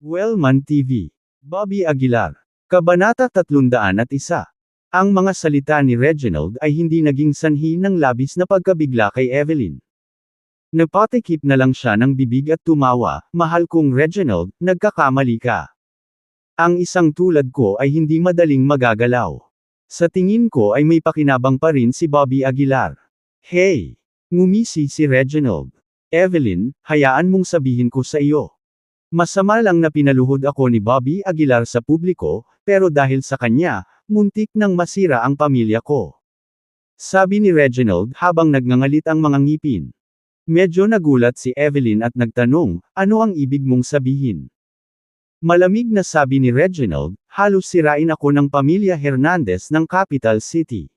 Wellman TV. Bobby Aguilar. Kabanata 301. Ang mga salita ni Reginald ay hindi naging sanhi ng labis na pagkabigla kay Evelyn. Napatikip na lang siya ng bibig at tumawa, "Mahal kong Reginald, nagkakamali ka. Ang isang tulad ko ay hindi madaling magagalaw. Sa tingin ko ay may pakinabang pa rin si Bobby Aguilar." "Hey!" Ngumisi si Reginald. "Evelyn, hayaan mong sabihin ko sa iyo. Masama lang na pinaluhod ako ni Bobby Aguilar sa publiko, pero dahil sa kanya, muntik nang masira ang pamilya ko." Sabi ni Reginald habang nagngangalit ang mga ngipin. Medyo nagulat si Evelyn at nagtanong, "Ano ang ibig mong sabihin?" Malamig na sabi ni Reginald, "Halos sirain ako ng pamilya Hernandez ng Capital City.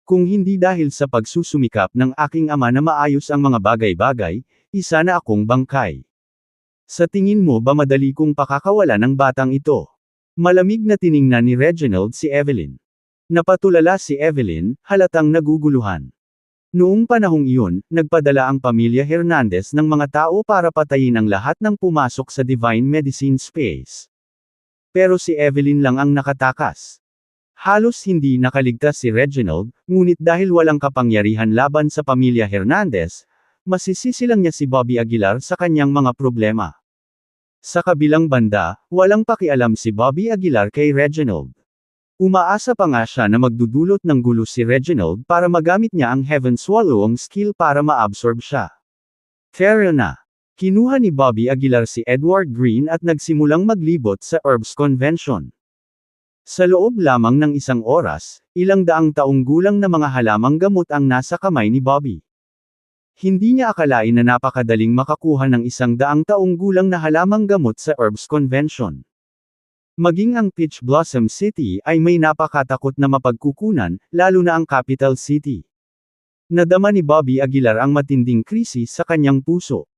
Kung hindi dahil sa pagsusumikap ng aking ama na maayos ang mga bagay-bagay, isa na akong bangkay. Sa tingin mo ba madali kong pakakawalan ng batang ito?" Malamig na tiningnan ni Reginald si Evelyn. Napatulala si Evelyn, halatang naguguluhan. Noong panahong iyon, nagpadala ang pamilya Hernandez ng mga tao para patayin ang lahat ng pumasok sa Divine Medicine Space. Pero si Evelyn lang ang nakatakas. Halos hindi nakaligtas si Reginald, ngunit dahil walang kapangyarihan laban sa pamilya Hernandez, masisisi lang niya si Bobby Aguilar sa kanyang mga problema. Sa kabilang banda, walang pakialam si Bobby Aguilar kay Reginald. Umaasa pa nga siya na magdudulot ng gulo si Reginald para magamit niya ang Heaven Swallowing skill para maabsorb siya. Fair na. Kinuha ni Bobby Aguilar si Edward Green at nagsimulang maglibot sa Herbs Convention. Sa loob lamang ng isang oras, ilang daang taong gulang na mga halamang gamot ang nasa kamay ni Bobby. Hindi niya akalain na napakadaling makakuha ng 100 taong gulang na halamang gamot sa Herbs Convention. Maging ang Peach Blossom City ay may napakatakot na mapagkukunan, lalo na ang Capital City. Nadama ni Bobby Aguilar ang matinding krisis sa kanyang puso.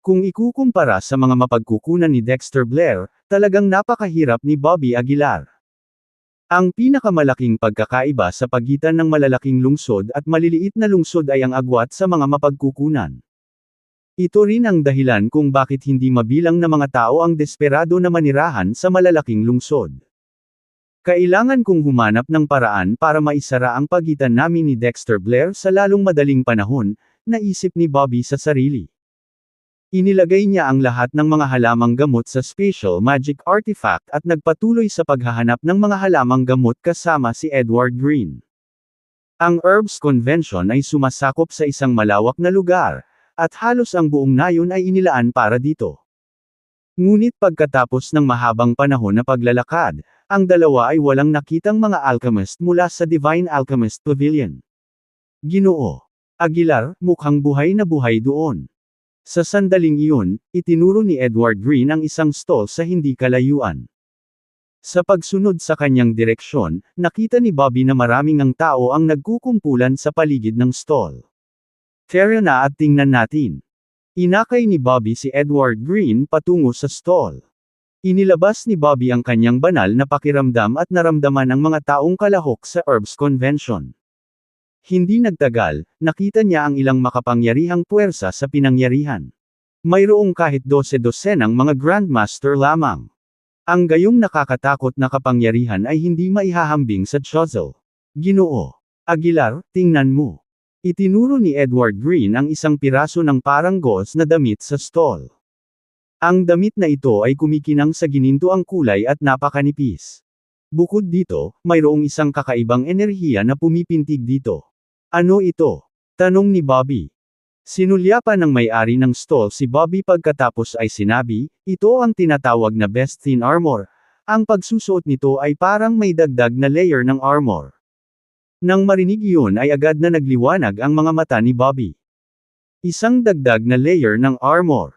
Kung ikukumpara sa mga mapagkukunan ni Dexter Blair, talagang napakahirap ni Bobby Aguilar. Ang pinakamalaking pagkakaiba sa pagitan ng malalaking lungsod at maliliit na lungsod ay ang agwat sa mga mapagkukunan. Ito rin ang dahilan kung bakit hindi mabilang na mga tao ang desperado na manirahan sa malalaking lungsod. "Kailangan kong humanap ng paraan para maisara ang pagitan namin ni Dexter Blair sa lalong madaling panahon," naisip ni Bobby sa sarili. Inilagay niya ang lahat ng mga halamang gamot sa Special Magic Artifact at nagpatuloy sa paghahanap ng mga halamang gamot kasama si Edward Green. Ang Herbs Convention ay sumasakop sa isang malawak na lugar, at halos ang buong nayon ay inilaan para dito. Ngunit pagkatapos ng mahabang panahon na paglalakad, ang dalawa ay walang nakitang mga alchemist mula sa Divine Alchemist Pavilion. "Ginoo Aguilar, mukhang buhay na buhay doon." Sa sandaling iyon, itinuro ni Edward Green ang isang stall sa hindi kalayuan. Sa pagsunod sa kanyang direksyon, nakita ni Bobby na maraming ang tao ang nagkukumpulan sa paligid ng stall. "Tara na at tingnan natin." Inakay ni Bobby si Edward Green patungo sa stall. Inilabas ni Bobby ang kanyang banal na pakiramdam at naramdaman ang mga taong kalahok sa Herbs Convention. Hindi nagtagal, nakita niya ang ilang makapangyarihang puwersa sa pinangyarihan. Mayroong kahit 12-dosenang mga Grandmaster lamang. Ang gayong nakakatakot na kapangyarihan ay hindi maihahambing sa Chozel. "Ginoo Aguilar, tingnan mo." Itinuro ni Edward Green ang isang piraso ng parang gauze na damit sa stall. Ang damit na ito ay kumikinang sa gininto ang kulay at napakanipis. Bukod dito, mayroong isang kakaibang enerhiya na pumipintig dito. "Ano ito?" tanong ni Bobby. Sinulyapan ng may-ari ng stall si Bobby pagkatapos ay sinabi, "Ito ang tinatawag na Best Thin Armor. Ang pagsusuot nito ay parang may dagdag na layer ng armor." Nang marinig iyon ay agad na nagliwanag ang mga mata ni Bobby. Isang dagdag na layer ng armor.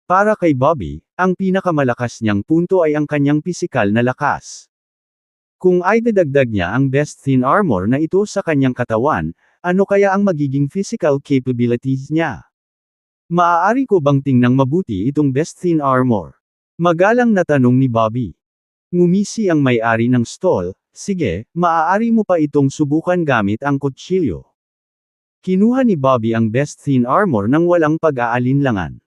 Para kay Bobby, ang pinakamalakas niyang punto ay ang kanyang pisikal na lakas. Kung ay dadagdag niya ang Best Thin Armor na ito sa kanyang katawan, ano kaya ang magiging physical capabilities niya? "Maaari ko bang tingnang mabuti itong Best Thin Armor?" Magalang na tanong ni Bobby. Ngumisi ang may-ari ng stall, "Sige, maaari mo pa itong subukan gamit ang kutsilyo." Kinuha ni Bobby ang Best Thin Armor nang walang pag-aalinlangan.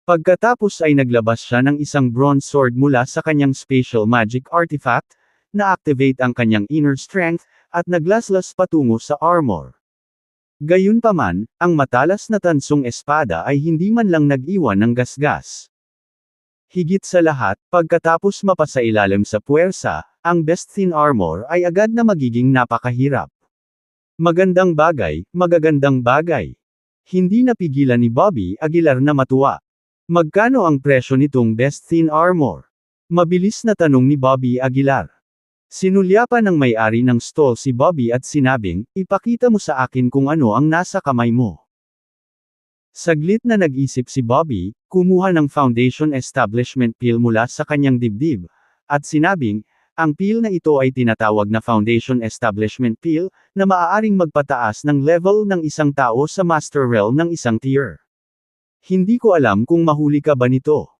Pagkatapos ay naglabas siya ng isang bronze sword mula sa kanyang special magic artifact, na-activate ang kanyang inner strength, at naglaslas patungo sa armor. Gayunpaman, ang matalas na tansong espada ay hindi man lang nag-iwan ng gasgas. Higit sa lahat, pagkatapos mapasailalim sa puwersa, ang best thin armor ay agad na magiging napakahirap. Magandang bagay, magagandang bagay. Hindi napigilan ni Bobby Aguilar na matuwa. Magkano ang presyo nitong best thin armor? Mabilis na tanong ni Bobby Aguilar. Sinulyapan ng may-ari ng stall si Bobby at sinabing, ipakita mo sa akin kung ano ang nasa kamay mo. Saglit na nag-isip si Bobby, kumuha ng foundation establishment peel mula sa kanyang dibdib, at sinabing, ang peel na ito ay tinatawag na foundation establishment peel, na maaaring magpataas ng level ng isang tao sa master realm ng isang tier. Hindi ko alam kung mahuli ka ba nito.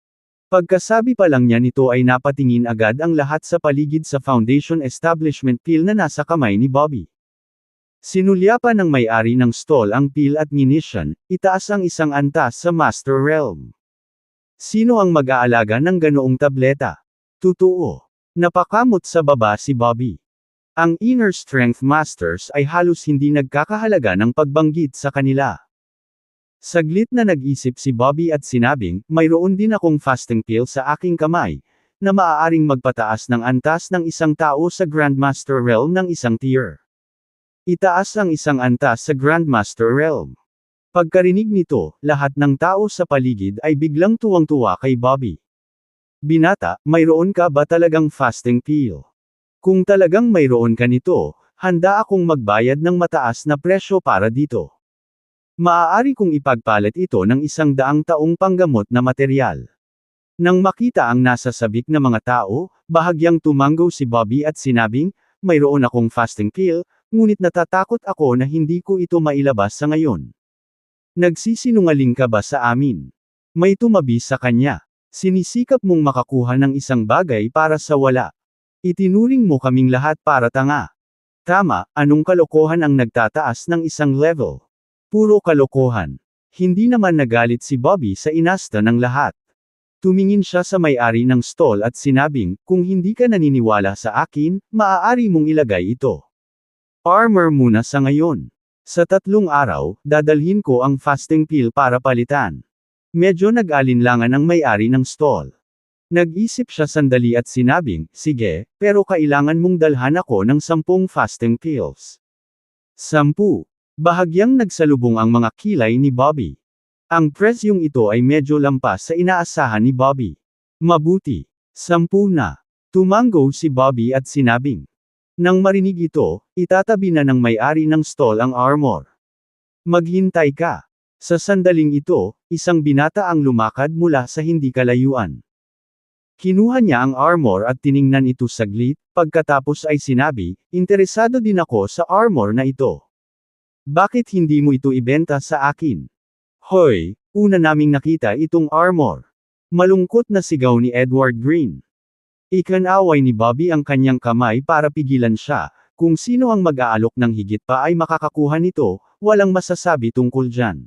Pagkasabi pa lang niya nito ay napatingin agad ang lahat sa paligid sa foundation establishment peel na nasa kamay ni Bobby. Sinulyapan ng may-ari ng stall ang peel at munition, itaas ang isang antas sa master realm. Sino ang mag-aalaga ng ganoong tableta? Totoo. Napakamot sa baba si Bobby. Ang inner strength masters ay halos hindi nagkakahalaga ng pagbanggit sa kanila. Saglit na nag-isip si Bobby at sinabing, mayroon din akong fasting peel sa aking kamay, na maaaring magpataas ng antas ng isang tao sa Grandmaster Realm ng isang tier. Itaas ang isang antas sa Grandmaster Realm. Pagkarinig nito, lahat ng tao sa paligid ay biglang tuwang-tuwa kay Bobby. Binata, mayroon ka ba talagang fasting peel? Kung talagang mayroon ka nito, handa akong magbayad ng mataas na presyo para dito. Maaari kong ipagpalit ito ng 100 taong panggamot na materyal. Nang makita ang nasa sabik na mga tao, bahagyang tumango si Bobby at sinabing, mayroon akong fasting peel, ngunit natatakot ako na hindi ko ito mailabas sa ngayon. Nagsisinungaling ka ba sa amin? May tumabi sa kanya. Sinisikap mong makakuha ng isang bagay para sa wala. Itinuring mo kaming lahat para tanga. Tama, anong kalokohan ang nagtataas ng isang level? Puro kalokohan. Hindi naman nagalit si Bobby sa inasta ng lahat. Tumingin siya sa may-ari ng stall at sinabing, kung hindi ka naniniwala sa akin, maaari mong ilagay ito. Armor muna sa ngayon. Sa 3 araw, dadalhin ko ang fasting peel para palitan. Medyo nag-alinlangan ang may-ari ng stall. Nag-isip siya sandali at sinabing, sige, pero kailangan mong dalhan ako ng 10 fasting peels. 10. Bahagyang nagsalubong ang mga kilay ni Bobby. Ang presyong ito ay medyo lampas sa inaasahan ni Bobby. Mabuti. 10 na. Tumango si Bobby at sinabing. Nang marinig ito, itatabi na ng may-ari ng stall ang armor. Maghintay ka. Sa sandaling ito, isang binata ang lumakad mula sa hindi kalayuan. Kinuha niya ang armor at tiningnan ito saglit, pagkatapos ay sinabi, interesado din ako sa armor na ito. Bakit hindi mo ito ibenta sa akin? Hoy, una naming nakita itong armor. Malungkot na sigaw ni Edward Green. Ikinaway ni Bobby ang kanyang kamay para pigilan siya, kung sino ang mag-aalok ng higit pa ay makakakuha nito, walang masasabi tungkol dyan.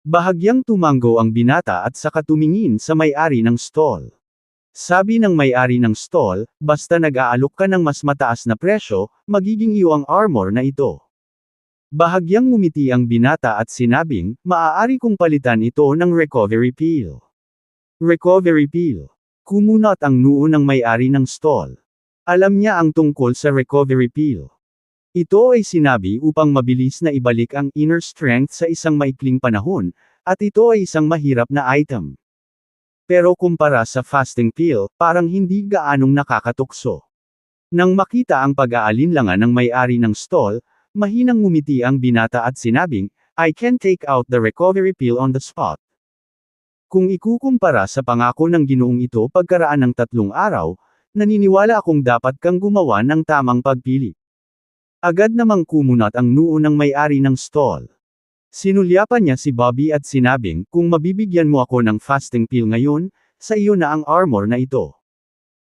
Bahagyang tumango ang binata at saka tumingin sa may-ari ng stall. Sabi ng may-ari ng stall, basta nag-aalok ka ng mas mataas na presyo, magiging iyo ang armor na ito. Bahagyang ngumiti ang binata at sinabing, maaari kong palitan ito ng recovery peel. Recovery peel. Kumunot ang noo ng may-ari ng stall. Alam niya ang tungkol sa recovery peel. Ito ay sinabi upang mabilis na ibalik ang inner strength sa isang maikling panahon, at ito ay isang mahirap na item. Pero kumpara sa fasting peel, parang hindi gaanong nakakatukso. Nang makita ang pag-aalinlangan ng may-ari ng stall, mahinang ngumiti ang binata at sinabing, I can take out the recovery peel on the spot. Kung ikukumpara sa pangako ng Ginoong ito pagkaraan ng 3 araw, naniniwala akong dapat kang gumawa ng tamang pagpili. Agad namang kumunat ang noo ng may-ari ng stall. Sinulyapan niya si Bobby at sinabing, kung mabibigyan mo ako ng fasting peel ngayon, sa iyo na ang armor na ito.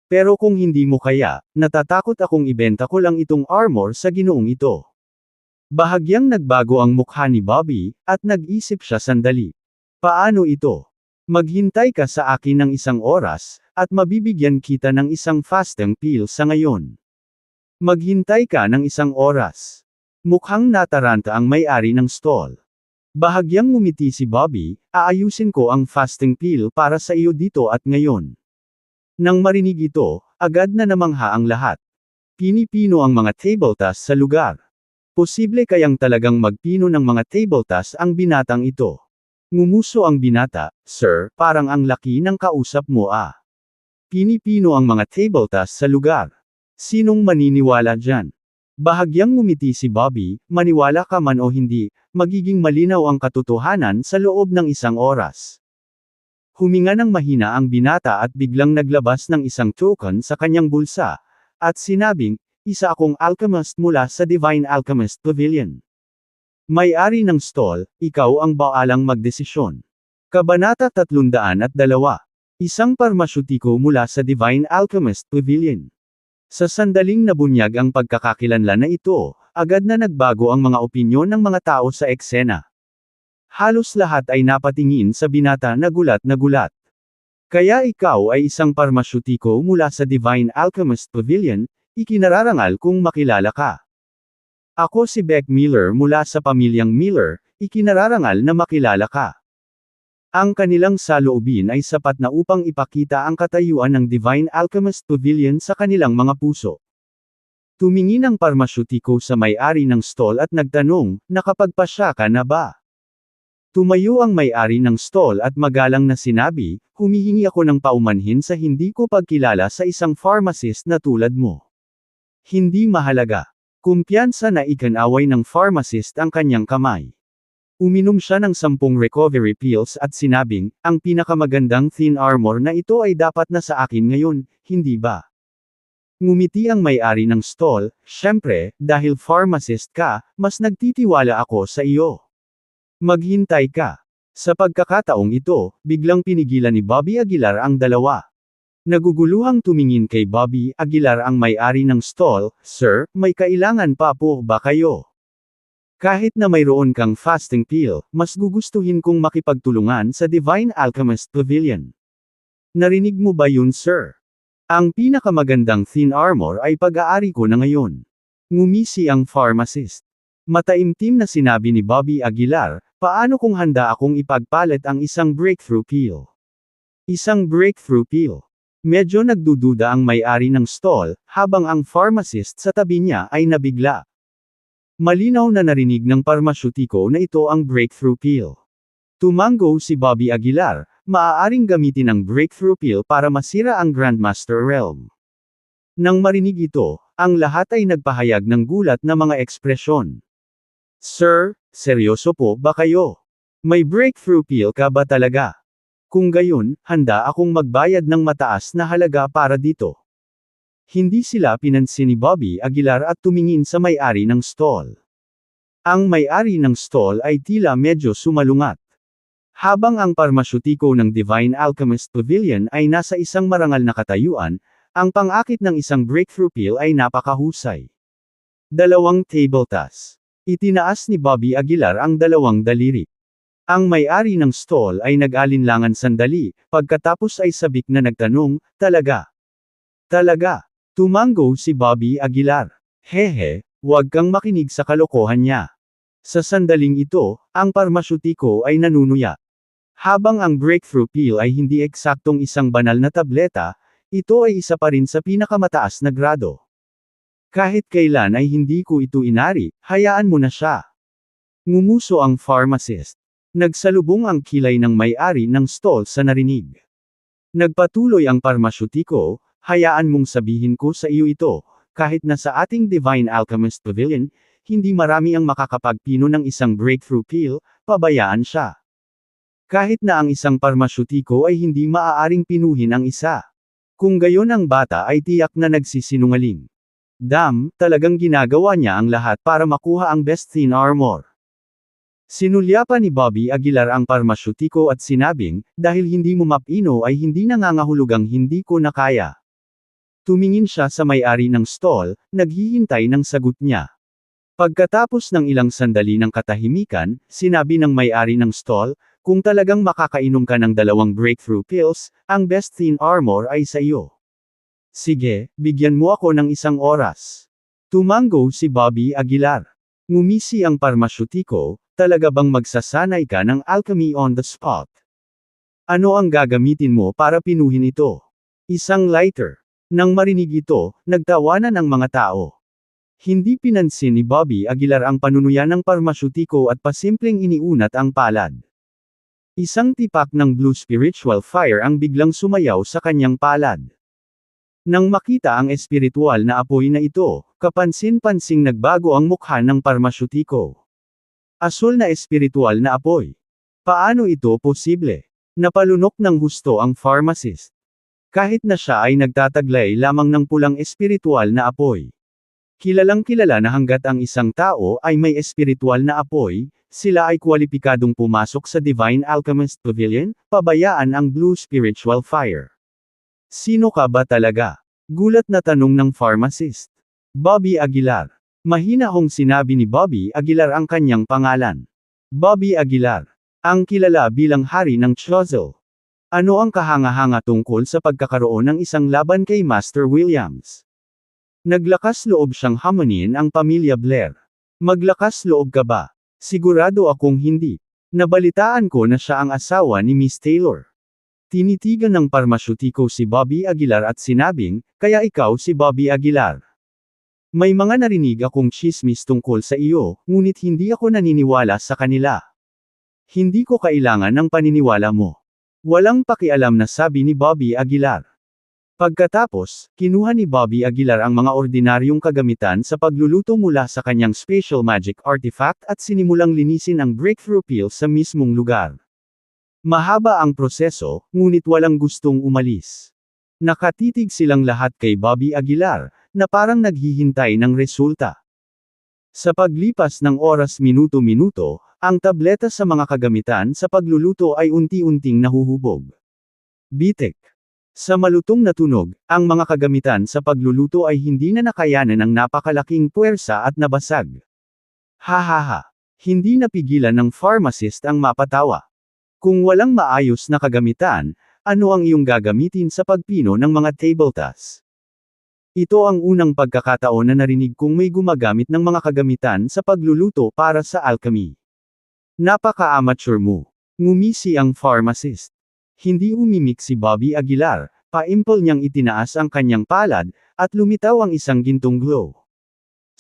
Pero kung hindi mo kaya, natatakot akong ibenta ko lang itong armor sa Ginoong ito. Bahagyang nagbago ang mukha ni Bobby, at nag-isip siya sandali. Paano ito? Maghintay ka sa akin ng 1 oras, at mabibigyan kita ng isang fasting pill sa ngayon. Maghintay ka ng 1 oras. Mukhang nataranta ang may-ari ng stall. Bahagyang ngumiti si Bobby, aayusin ko ang fasting pill para sa iyo dito at ngayon. Nang marinig ito, agad na namangha ang lahat. Pinipino ang mga tabletas sa lugar. Posible kayang talagang magpino ng mga tabletas ang binatang ito. Ngumuso ang binata, "Sir, parang ang laki ng kausap mo ah." Pinipino ang mga tabletas sa lugar. Sinong maniniwala dyan? Bahagyang ngumiti si Bobby, maniwala ka man o hindi, magiging malinaw ang katotohanan sa loob ng 1 oras. Huminga ng mahina ang binata at biglang naglabas ng isang token sa kanyang bulsa, at sinabing, "Isa akong alchemist mula sa Divine Alchemist Pavilion. May-ari ng stall, ikaw ang baalang magdesisyon." Kabanata 302. Isang parmasyutiko mula sa Divine Alchemist Pavilion. Sa sandaling nabunyag ang pagkakakilanlan na ito, agad na nagbago ang mga opinyon ng mga tao sa eksena. Halos lahat ay napatingin sa binata na gulat na gulat. Kaya ikaw ay isang parmasyutiko mula sa Divine Alchemist Pavilion, ikinararangal kung makilala ka. Ako si Beck Miller mula sa pamilyang Miller, ikinararangal na makilala ka. Ang kanilang saloobin ay sapat na upang ipakita ang katayuan ng Divine Alchemist Pavilion sa kanilang mga puso. Tumingin ang parmasyutiko sa may-ari ng stall at nagtanong, "Nakapagpasya ka na ba?" Tumayo ang may-ari ng stall at magalang na sinabi, "Humihingi ako ng paumanhin sa hindi ko pagkilala sa isang pharmacist na tulad mo. Hindi mahalaga." Kumpiyansa na ikinaway ng pharmacist ang kanyang kamay. Uminom siya ng 10 recovery pills at sinabing, "Ang pinakamagandang thin armor na ito ay dapat na sa akin ngayon, hindi ba?" Ngumiti ang may-ari ng stall, "Syempre, dahil pharmacist ka, mas nagtitiwala ako sa iyo. Maghintay ka." Sa pagkakataong ito, biglang pinigilan ni Bobby Aguilar ang dalawa. Naguguluhang tumingin kay Bobby Aguilar ang may-ari ng stall, "Sir, may kailangan pa po ba kayo? Kahit na mayroon kang fasting pill, mas gugustuhin kong makipagtulungan sa Divine Alchemist Pavilion. Narinig mo ba yun, sir? Ang pinakamagandang thin armor ay pag-aari ko na ngayon." Ngumisi ang pharmacist. Mataimtim na sinabi ni Bobby Aguilar, "Paano kung handa akong ipagpalit ang isang breakthrough pill?" Isang breakthrough pill. Medyo nagdududa ang may-ari ng stall, habang ang pharmacist sa tabi niya ay nabigla. Malinaw na narinig ng parmasyutiko na ito ang breakthrough pill. Tumango si Bobby Aguilar, "Maaaring gamitin ang breakthrough pill para masira ang Grandmaster Realm." Nang marinig ito, ang lahat ay nagpahayag ng gulat na mga ekspresyon. "Sir, seryoso po ba kayo? May breakthrough pill ka ba talaga? Kung gayon, handa akong magbayad ng mataas na halaga para dito." Hindi sila pinansin ni Bobby Aguilar at tumingin sa may-ari ng stall. Ang may-ari ng stall ay tila medyo sumalungat. Habang ang parmasyutiko ng Divine Alchemist Pavilion ay nasa isang marangal na katayuan, ang pang-akit ng isang breakthrough pill ay napakahusay. 2 tabletas. Itinaas ni Bobby Aguilar ang 2 daliri. Ang may-ari ng stall ay nag-alinlangan sandali, pagkatapos ay sabik na nagtanong, "Talaga? Talaga?" Tumango si Bobby Aguilar. "Hehe, huwag kang makinig sa kalokohan niya." Sa sandaling ito, ang parmasyutiko ay nanunuya. Habang ang breakthrough pill ay hindi eksaktong isang banal na tableta, ito ay isa pa rin sa pinakamataas na grado. "Kahit kailan ay hindi ko ito inari, hayaan mo na siya." Ngumuso ang pharmacist. Nagsalubong ang kilay ng may-ari ng stall sa narinig. Nagpatuloy ang parmasyutiko, "Hayaan mong sabihin ko sa iyo ito, kahit na sa ating Divine Alchemist Pavilion, hindi marami ang makakapagpino ng isang breakthrough pill, pabayaan siya. Kahit na ang isang parmasyutiko ay hindi maaaring pinuhin ang isa. Kung gayon ang bata ay tiyak na nagsisinungaling. Talagang ginagawa niya ang lahat para makuha ang best thin armor." Sinulyapan ni Bobby Aguilar ang parmasyutiko at sinabing, "Dahil hindi mo mapino ay hindi nangangahulugang hindi ko na kaya." Tumingin siya sa may-ari ng stall, naghihintay ng sagot niya. Pagkatapos ng ilang sandali ng katahimikan, sinabi ng may-ari ng stall, Kung talagang makakainom ka ng 2 breakthrough pills, ang best thin armor ay sa iyo. Sige, bigyan mo ako ng 1 oras. Tumango si Bobby Aguilar. Ngumisi ang parmasyutiko, talaga bang magsasanay ka ng alchemy on the spot? Ano ang gagamitin mo para pinuhin ito? Isang lighter. Nang marinig ito, nagtawanan ang mga tao. Hindi pinansin ni Bobby Aguilar ang panunuyan ng parmasyutiko at pasimpleng iniunat ang palad. Isang tipak ng blue spiritual fire ang biglang sumayaw sa kanyang palad. Nang makita ang espiritual na apoy na ito, kapansin-pansing nagbago ang mukha ng parmasyutiko. Asul na espiritual na apoy. Paano ito posible? Napalunok ng husto ang pharmacist. Kahit na siya ay nagtataglay lamang ng pulang espiritual na apoy. Kilalang kilala na hanggat ang isang tao ay may espiritual na apoy, sila ay kwalipikadong pumasok sa Divine Alchemist Pavilion, pabayaan ang blue spiritual fire. Sino ka ba talaga? Gulat na tanong ng pharmacist. Bobby Aguilar. Mahina hong sinabi ni Bobby Aguilar ang kanyang pangalan. Bobby Aguilar. Ang kilala bilang hari ng Choiseul. Ano ang kahanga-hanga tungkol sa pagkakaroon ng isang laban kay Master Williams? Naglakas loob siyang hamunin ang pamilya Blair. Maglakas loob ka ba? Sigurado akong hindi. Nabalitaan ko na siya ang asawa ni Miss Taylor. Tinitigan ng parmasyutiko si Bobby Aguilar at sinabing, kaya ikaw si Bobby Aguilar. May mga narinig akong chismis tungkol sa iyo, ngunit hindi ako naniniwala sa kanila. Hindi ko kailangan ng paniniwala mo. Walang pakialam na sabi ni Bobby Aguilar. Pagkatapos, kinuha ni Bobby Aguilar ang mga ordinaryong kagamitan sa pagluluto mula sa kanyang special magic artifact at sinimulang linisin ang breakthrough pill sa mismong lugar. Mahaba ang proseso, ngunit walang gustong umalis. Nakatitig silang lahat kay Bobby Aguilar, na parang naghihintay ng resulta. Sa paglipas ng oras minuto-minuto, ang tableta sa mga kagamitan sa pagluluto ay unti-unting nahuhubog. Bitik. Sa malutong na tunog, ang mga kagamitan sa pagluluto ay hindi na nakayanan ng napakalaking puwersa at nabasag. Hahaha. Hindi napigilan ng pharmacist ang mapatawa. Kung walang maayos na kagamitan, ano ang iyong gagamitin sa pagpino ng mga tabletas? Ito ang unang pagkakataon na narinig kong may gumagamit ng mga kagamitan sa pagluluto para sa alchemy. Napaka-amateur mo. Ngumisi ang pharmacist. Hindi umimik si Bobby Aguilar, paimpol niyang itinaas ang kanyang palad, at lumitaw ang isang gintong glow.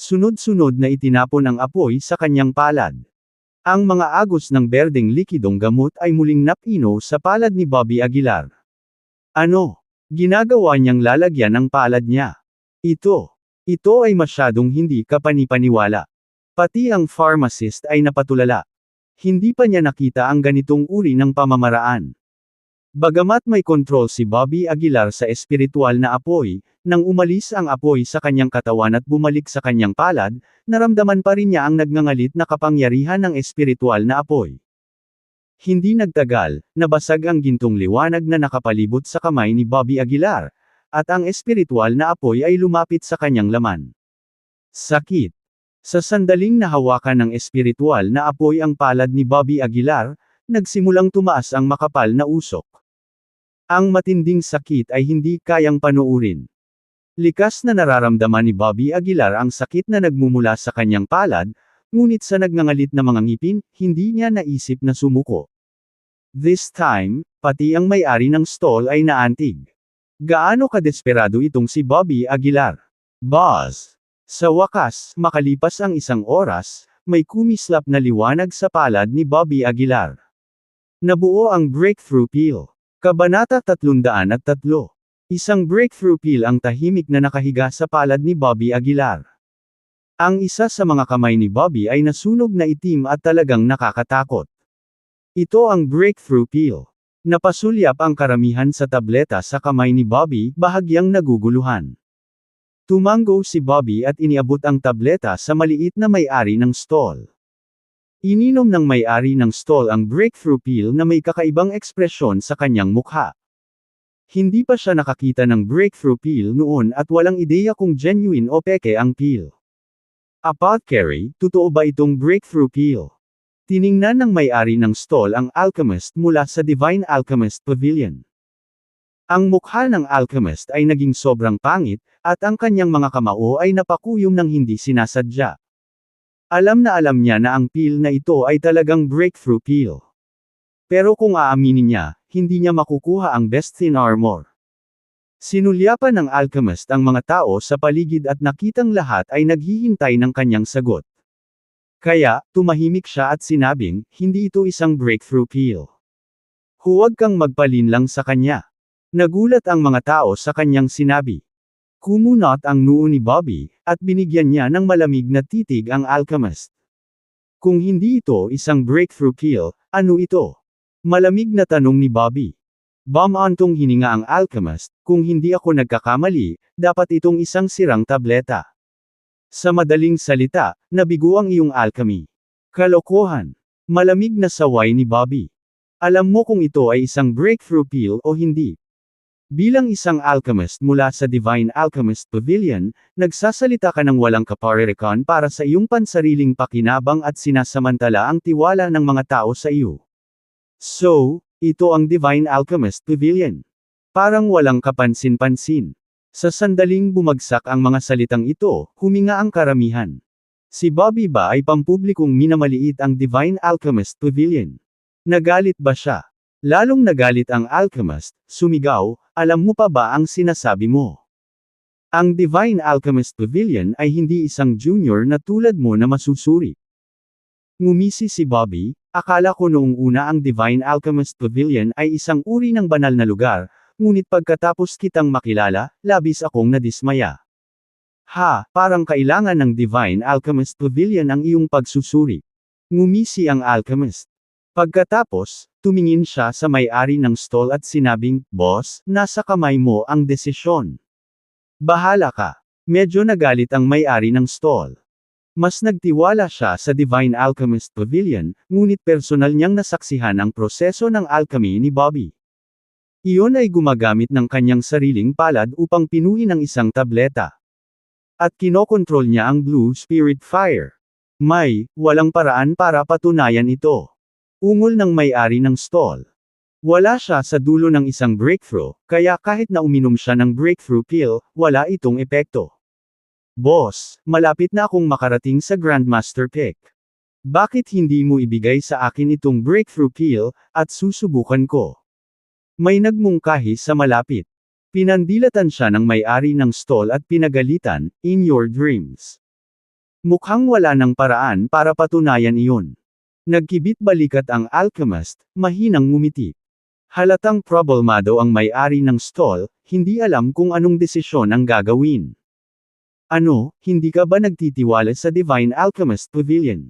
Sunod-sunod na itinapon ang apoy sa kanyang palad. Ang mga agos ng berdeng likidong gamot ay muling napino sa palad ni Bobby Aguilar. Ano? Ginagawa niyang lalagyan ang palad niya. Ito ay masyadong hindi kapanipaniwala. Pati ang pharmacist ay napatulala. Hindi pa niya nakita ang ganitong uri ng pamamaraan. Bagamat may kontrol si Bobby Aguilar sa espiritual na apoy, nang umalis ang apoy sa kanyang katawan at bumalik sa kanyang palad, naramdaman pa rin niya ang nagngangalit na kapangyarihan ng espiritual na apoy. Hindi nagtagal, nabasag ang gintong liwanag na nakapalibot sa kamay ni Bobby Aguilar, at ang espiritual na apoy ay lumapit sa kanyang laman. Sakit. Sa sandaling nahawakan ng espiritual na apoy ang palad ni Bobby Aguilar, nagsimulang tumaas ang makapal na usok. Ang matinding sakit ay hindi kayang panuurin. Likas na nararamdaman ni Bobby Aguilar ang sakit na nagmumula sa kanyang palad, ngunit sa nagngangalit na mga ngipin, hindi niya naisip na sumuko. This time, pati ang may-ari ng stall ay naantig. Gaano kadesperado itong si Bobby Aguilar? Boss! Sa wakas, makalipas ang 1 oras, may kumislap na liwanag sa palad ni Bobby Aguilar. Nabuo ang breakthrough pill. Kabanata 303. Isang breakthrough pill ang tahimik na nakahiga sa palad ni Bobby Aguilar. Ang isa sa mga kamay ni Bobby ay nasunog na itim at talagang nakakatakot. Ito ang breakthrough pill. Napasulyap ang karamihan sa tableta sa kamay ni Bobby, bahagyang naguguluhan. Tumango si Bobby at iniabot ang tableta sa maliit na may-ari ng stall. Ininom ng may-ari ng stall ang breakthrough pill na may kakaibang ekspresyon sa kanyang mukha. Hindi pa siya nakakita ng breakthrough pill noon at walang ideya kung genuine o peke ang pill. Apothecary, totoo ba itong breakthrough pill? Tiningnan ng may-ari ng stall ang alchemist mula sa Divine Alchemist Pavilion. Ang mukha ng alchemist ay naging sobrang pangit, at ang kanyang mga kamao ay napakuyom ng hindi sinasadya. Alam niya na ang pill na ito ay talagang breakthrough pill. Pero kung aaminin niya, hindi niya makukuha ang best thin armor. Sinulyapan ng alchemist ang mga tao sa paligid at nakitang lahat ay naghihintay ng kanyang sagot. Kaya, tumahimik siya at sinabing, hindi ito isang breakthrough pill. Huwag kang magpalinlang sa kanya. Nagulat ang mga tao sa kanyang sinabi. Kumunot ang noo ni Bobby, at binigyan niya ng malamig na titig ang alchemist. Kung hindi ito isang breakthrough pill, ano ito? Malamig na tanong ni Bobby. Bumantong hininga ang alchemist, kung hindi ako nagkakamali, dapat itong isang sirang tableta. Sa madaling salita, nabigo ang iyong alchemy. Kalokohan. Malamig na saway ni Bobby. Alam mo kung ito ay isang breakthrough pill o hindi. Bilang isang alchemist mula sa Divine Alchemist Pavilion, nagsasalita ka ng walang kaparerekan para sa iyong pansariling pakinabang at sinasamantala ang tiwala ng mga tao sa iyo. So, ito ang Divine Alchemist Pavilion. Parang walang kapansin-pansin. Sa sandaling bumagsak ang mga salitang ito, huminga ang karamihan. Si Bobby ba ay pampublikong minamaliit ang Divine Alchemist Pavilion? Nagalit ba siya? Lalong nagalit ang alchemist, sumigaw, alam mo pa ba ang sinasabi mo? Ang Divine Alchemist Pavilion ay hindi isang junior na tulad mo na masusuri. Ngumisi si Bobby, akala ko noong una ang Divine Alchemist Pavilion ay isang uri ng banal na lugar, ngunit pagkatapos kitang makilala, labis akong nadismaya. Ha, parang kailangan ng Divine Alchemist Pavilion ang iyong pagsusuri. Ngumisi ang alchemist. Pagkatapos, tumingin siya sa may-ari ng stall at sinabing, Boss, nasa kamay mo ang desisyon. Bahala ka. Medyo nagalit ang may-ari ng stall. Mas nagtiwala siya sa Divine Alchemist Pavilion, ngunit personal niyang nasaksihan ang proseso ng alchemy ni Bobby. Iyon ay gumagamit ng kanyang sariling palad upang pinuhin ang isang tableta. At kinokontrol niya ang Blue Spirit Fire. Walang paraan para patunayan ito. Ungol ng may-ari ng stall. Wala siya sa dulo ng isang breakthrough, kaya kahit na uminom siya ng breakthrough pill, wala itong epekto. Boss, malapit na akong makarating sa Grandmaster Pick. Bakit hindi mo ibigay sa akin itong breakthrough pill, at susubukan ko? May nagmungkahi sa malapit. Pinandilatan siya ng may-ari ng stall at pinagalitan, in your dreams. Mukhang wala ng paraan para patunayan iyon. Nagkibit-balikat ang alchemist, mahinang ngumiti. Halatang problemado ang may-ari ng stall, hindi alam kung anong desisyon ang gagawin. Ano, hindi ka ba nagtitiwala sa Divine Alchemist Pavilion?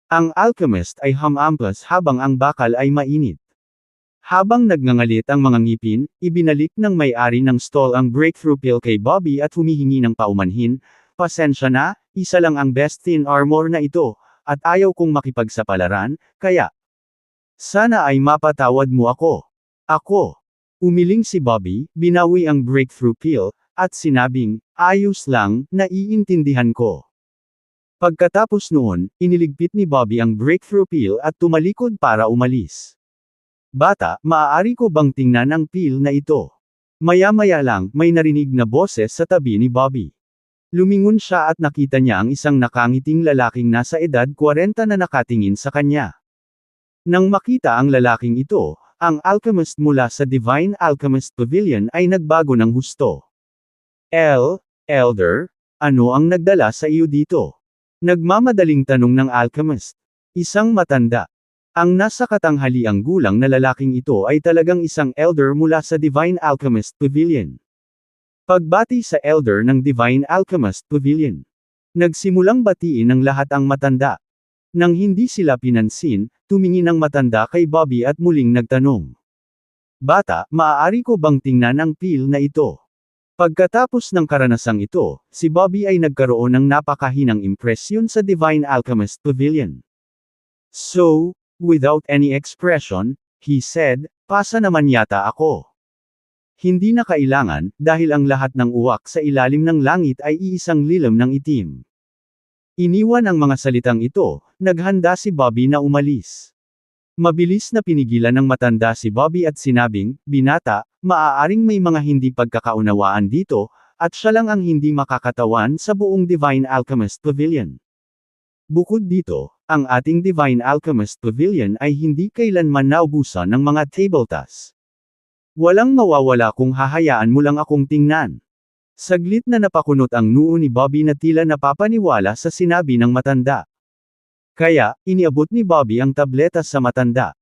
Ang alchemist ay humampas habang ang bakal ay mainit. Habang nagngangalit ang mga ngipin, ibinalik ng may-ari ng stall ang breakthrough pill kay Bobby at humihingi ng paumanhin, pasensya na, isa lang ang best thin armor na ito, at ayaw kong makipagsapalaran, kaya sana ay mapatawad mo ako. Ako. Umiling si Bobby, binawi ang breakthrough pill, at sinabing, ayos lang, naiintindihan ko. Pagkatapos noon, iniligpit ni Bobby ang breakthrough pill at tumalikod para umalis. Bata, maaari ko bang tingnan ang pill na ito? Maya-maya lang, may narinig na boses sa tabi ni Bobby. Lumingon siya at nakita niya ang isang nakangiting lalaking nasa edad 40 na nakatingin sa kanya. Nang makita ang lalaking ito, ang alchemist mula sa Divine Alchemist Pavilion ay nagbago ng husto. Elder, ano ang nagdala sa iyo dito? Nagmamadaling tanong ng alchemist. Isang matanda. Ang nasa katanghaliang gulang na lalaking ito ay talagang isang elder mula sa Divine Alchemist Pavilion. Pagbati sa elder ng Divine Alchemist Pavilion. Nagsimulang batiin ng lahat ang matanda. Nang hindi sila pinansin, tumingin ang matanda kay Bobby at muling nagtanong. Bata, maaari ko bang tingnan ang pill na ito? Pagkatapos ng karanasang ito, si Bobby ay nagkaroon ng napakahinang impresyon sa Divine Alchemist Pavilion. So, without any expression, he said, pasa naman yata ako. Hindi na kailangan, dahil ang lahat ng uwak sa ilalim ng langit ay iisang lilam ng itim. Iniwan ang mga salitang ito, naghanda si Bobby na umalis. Mabilis na pinigilan ng matanda si Bobby at sinabing, "Binata, maaaring may mga hindi pagkakaunawaan dito, at siya lang ang hindi makakatawan sa buong Divine Alchemist Pavilion. Bukod dito, ang ating Divine Alchemist Pavilion ay hindi kailanman naubusan ng mga tabletas. Walang mawawala kung hahayaan mo lang akong tingnan." Saglit na napakunot ang noo ni Bobby na tila napapaniwala sa sinabi ng matanda. Kaya, iniabot ni Bobby ang tableta sa matanda.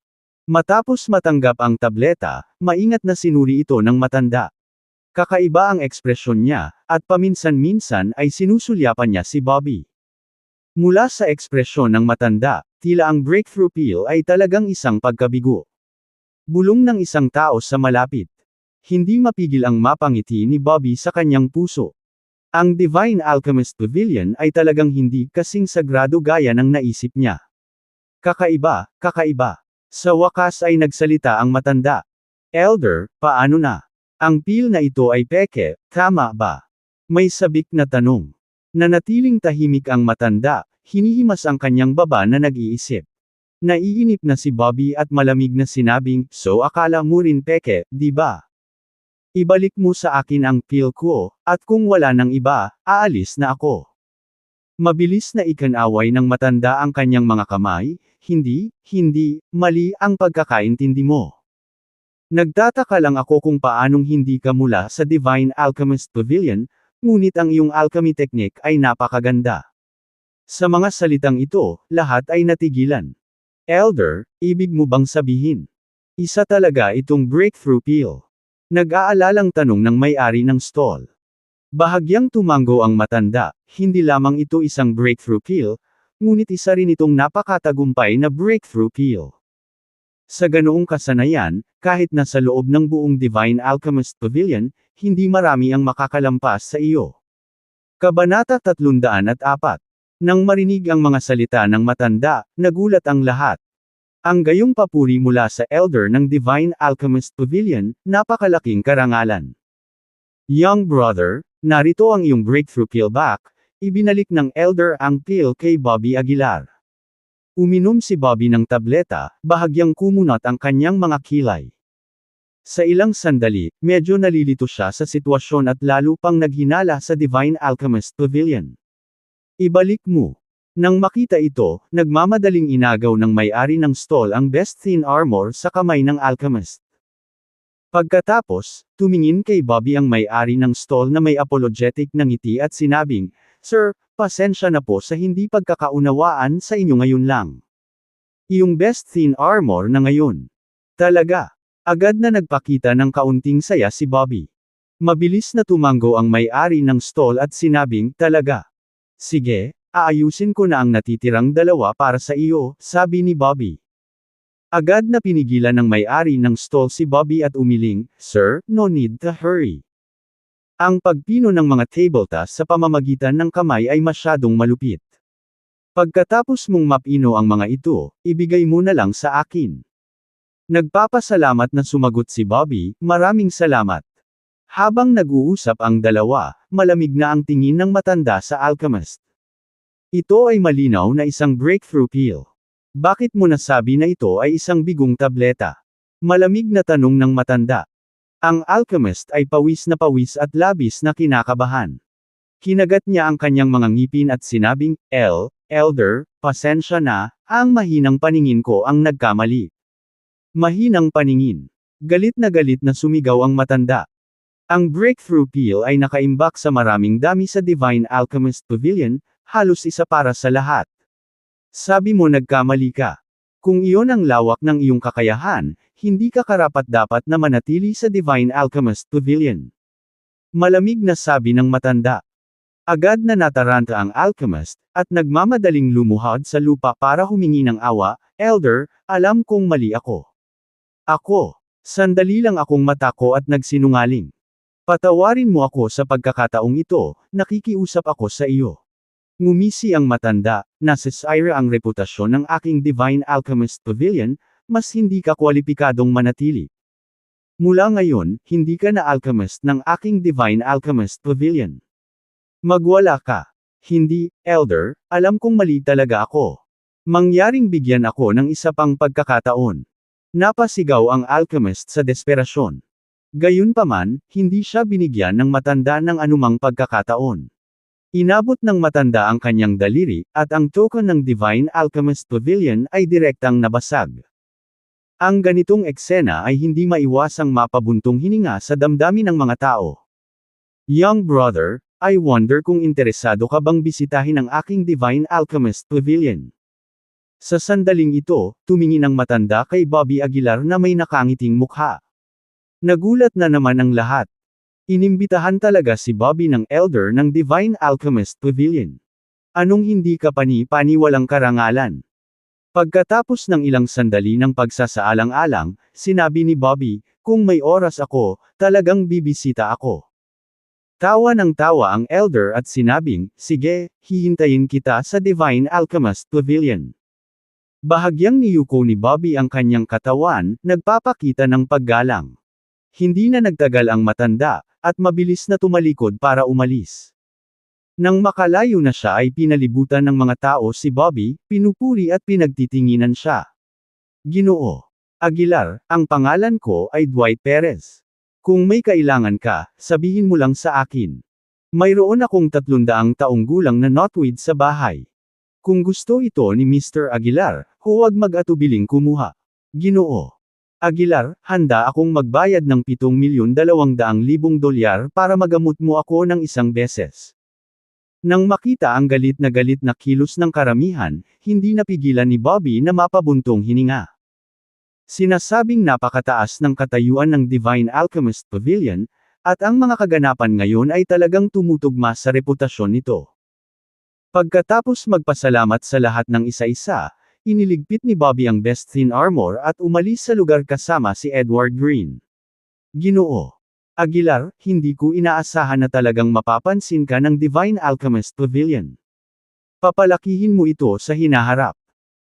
Matapos matanggap ang tableta, maingat na sinuri ito ng matanda. Kakaiba ang ekspresyon niya, at paminsan-minsan ay sinusulyapan niya si Bobby. Mula sa ekspresyon ng matanda, tila ang breakthrough pill ay talagang isang pagkabigo. Bulong ng isang tao sa malapit. Hindi mapigil ang mapangiti ni Bobby sa kanyang puso. Ang Divine Alchemist Pavilion ay talagang hindi kasing sagrado gaya ng naisip niya. Kakaiba, kakaiba. Sa wakas ay nagsalita ang matanda. "Elder, paano na? Ang pill na ito ay peke, tama ba?" May sabik na tanong. Nanatiling tahimik ang matanda, hinihimas ang kanyang baba na nag-iisip. Naiinip na si Bobby at malamig na sinabing, "So akala mo rin peke, di ba? Ibalik mo sa akin ang pill ko, at kung wala nang iba, aalis na ako." Mabilis na ikanaway ng matanda ang kanyang mga kamay, hindi, mali ang pagkakaintindi mo. Nagtataka lang ako kung paanong hindi ka mula sa Divine Alchemist Pavilion, ngunit ang iyong alchemy technique ay napakaganda. Sa mga salitang ito, lahat ay natigilan. Elder, ibig mo bang sabihin? Isa talaga itong breakthrough pill. Nag-aalalang tanong ng may-ari ng stall. Bahagyang tumango ang matanda, hindi lamang ito isang breakthrough pill, ngunit isa rin itong napakatagumpay na breakthrough pill. Sa ganoong kasanayan, kahit nasa loob ng buong Divine Alchemist Pavilion, hindi marami ang makakalampas sa iyo. Kabanata 304. Nang marinig ang mga salita ng matanda, nagulat ang lahat. Ang gayong papuri mula sa elder ng Divine Alchemist Pavilion, napakalaking karangalan. "Young brother, narito ang iyong breakthrough pill back," ibinalik ng elder ang pill kay Bobby Aguilar. Uminom si Bobby ng tableta, bahagyang kumunat ang kanyang mga kilay. Sa ilang sandali, medyo nalilito siya sa sitwasyon at lalo pang naghinala sa Divine Alchemist Pavilion. "Ibalik mo." Nang makita ito, nagmamadaling inagaw ng may-ari ng stall ang best thin armor sa kamay ng alchemist. Pagkatapos, tumingin kay Bobby ang may-ari ng stall na may apologetic na ngiti at sinabing, "Sir, pasensya na po sa hindi pagkakaunawaan sa inyo ngayon lang. Iyong best thin armor na ngayon." Talaga. Agad na nagpakita ng kaunting saya si Bobby. Mabilis na tumango ang may-ari ng stall at sinabing, "Talaga? Sige, aayusin ko na ang natitirang dalawa para sa iyo," sabi ni Bobby. Agad na pinigilan ng may-ari ng stall si Bobby at umiling, "Sir, no need to hurry. Ang pagpino ng mga tabletas sa pamamagitan ng kamay ay masyadong malupit. Pagkatapos mong mapino ang mga ito, ibigay mo na lang sa akin." Nagpapasalamat na sumagot si Bobby, "Maraming salamat." Habang nag-uusap ang dalawa, malamig na ang tingin ng matanda sa alchemist. "Ito ay malinaw na isang breakthrough pill. Bakit mo nasabi na ito ay isang bigong tableta?" Malamig na tanong ng matanda. Ang alchemist ay pawis na pawis at labis na kinakabahan. Kinagat niya ang kanyang mga ngipin at sinabing, Elder, pasensya na, ang mahinang paningin ko ang nagkamali." Mahinang paningin. Galit na sumigaw ang matanda. Ang breakthrough pill ay nakaimbak sa maraming dami sa Divine Alchemist Pavilion, halos isa para sa lahat. "Sabi mo nagkamali ka. Kung iyon ang lawak ng iyong kakayahan, hindi ka karapat-dapat na manatili sa Divine Alchemist Pavilion." Malamig na sabi ng matanda. Agad na nataranta ang alchemist, at nagmamadaling lumuhod sa lupa para humingi ng awa, "Elder, alam kong mali ako. Sandali lang akong matako at nagsinungaling. Patawarin mo ako sa pagkakataong ito, nakikiusap ako sa iyo." Ngumisi ang matanda, "Nasisira ang reputasyon ng aking Divine Alchemist Pavilion, mas hindi ka kwalipikadong manatili. Mula ngayon, hindi ka na alchemist ng aking Divine Alchemist Pavilion. Magwala ka." Hindi, Elder, alam kong mali talaga ako. Mangyaring bigyan ako ng isa pang pagkakataon. Napasigaw ang alchemist sa desperasyon. Gayunpaman, hindi siya binigyan ng matanda ng anumang pagkakataon. Inabot ng matanda ang kanyang daliri, at ang token ng Divine Alchemist Pavilion ay direktang nabasag. Ang ganitong eksena ay hindi maiwasang mapabuntong hininga sa damdamin ng mga tao. Young brother, I wonder kung interesado ka bang bisitahin ang aking Divine Alchemist Pavilion. Sa sandaling ito, tumingin ang matanda kay Bobby Aguilar na may nakangiting mukha. Nagulat na naman ang lahat. Inimbitahan talaga si Bobby ng elder ng Divine Alchemist Pavilion. Anong hindi ka pani-paniwalang karangalan? Pagkatapos ng ilang sandali ng pagsasaalang-alang, sinabi ni Bobby, kung may oras ako, talagang bibisita ako. Tawa ng tawa ang elder at sinabing, sige, hihintayin kita sa Divine Alchemist Pavilion. Bahagyang niyuko ni Bobby ang kanyang katawan, nagpapakita ng paggalang. Hindi na nagtagal ang matanda, at mabilis na tumalikod para umalis. Nang makalayo na siya ay pinalibutan ng mga tao si Bobby, pinupuri at pinagtitinginan siya. Ginoo Aguilar, ang pangalan ko ay Dwight Perez. Kung may kailangan ka, sabihin mo lang sa akin. Mayroon akong 300 taong gulang na knotweed sa bahay. Kung gusto ito ni Mr. Aguilar, huwag mag-atubiling kumuha. Ginoo Aguilar, handa akong magbayad ng $7,200,000 para magamot mo ako ng isang beses. Nang makita ang galit na kilos ng karamihan, hindi napigilan ni Bobby na mapabuntong hininga. Sinasabing napakataas ng katayuan ng Divine Alchemist Pavilion, at ang mga kaganapan ngayon ay talagang tumutugma sa reputasyon nito. Pagkatapos magpasalamat sa lahat ng isa-isa, iniligpit ni Bobby ang best thin armor at umalis sa lugar kasama si Edward Green. Ginoo Aguilar, hindi ko inaasahan na talagang mapapansin ka ng Divine Alchemist Pavilion. Papalakihin mo ito sa hinaharap.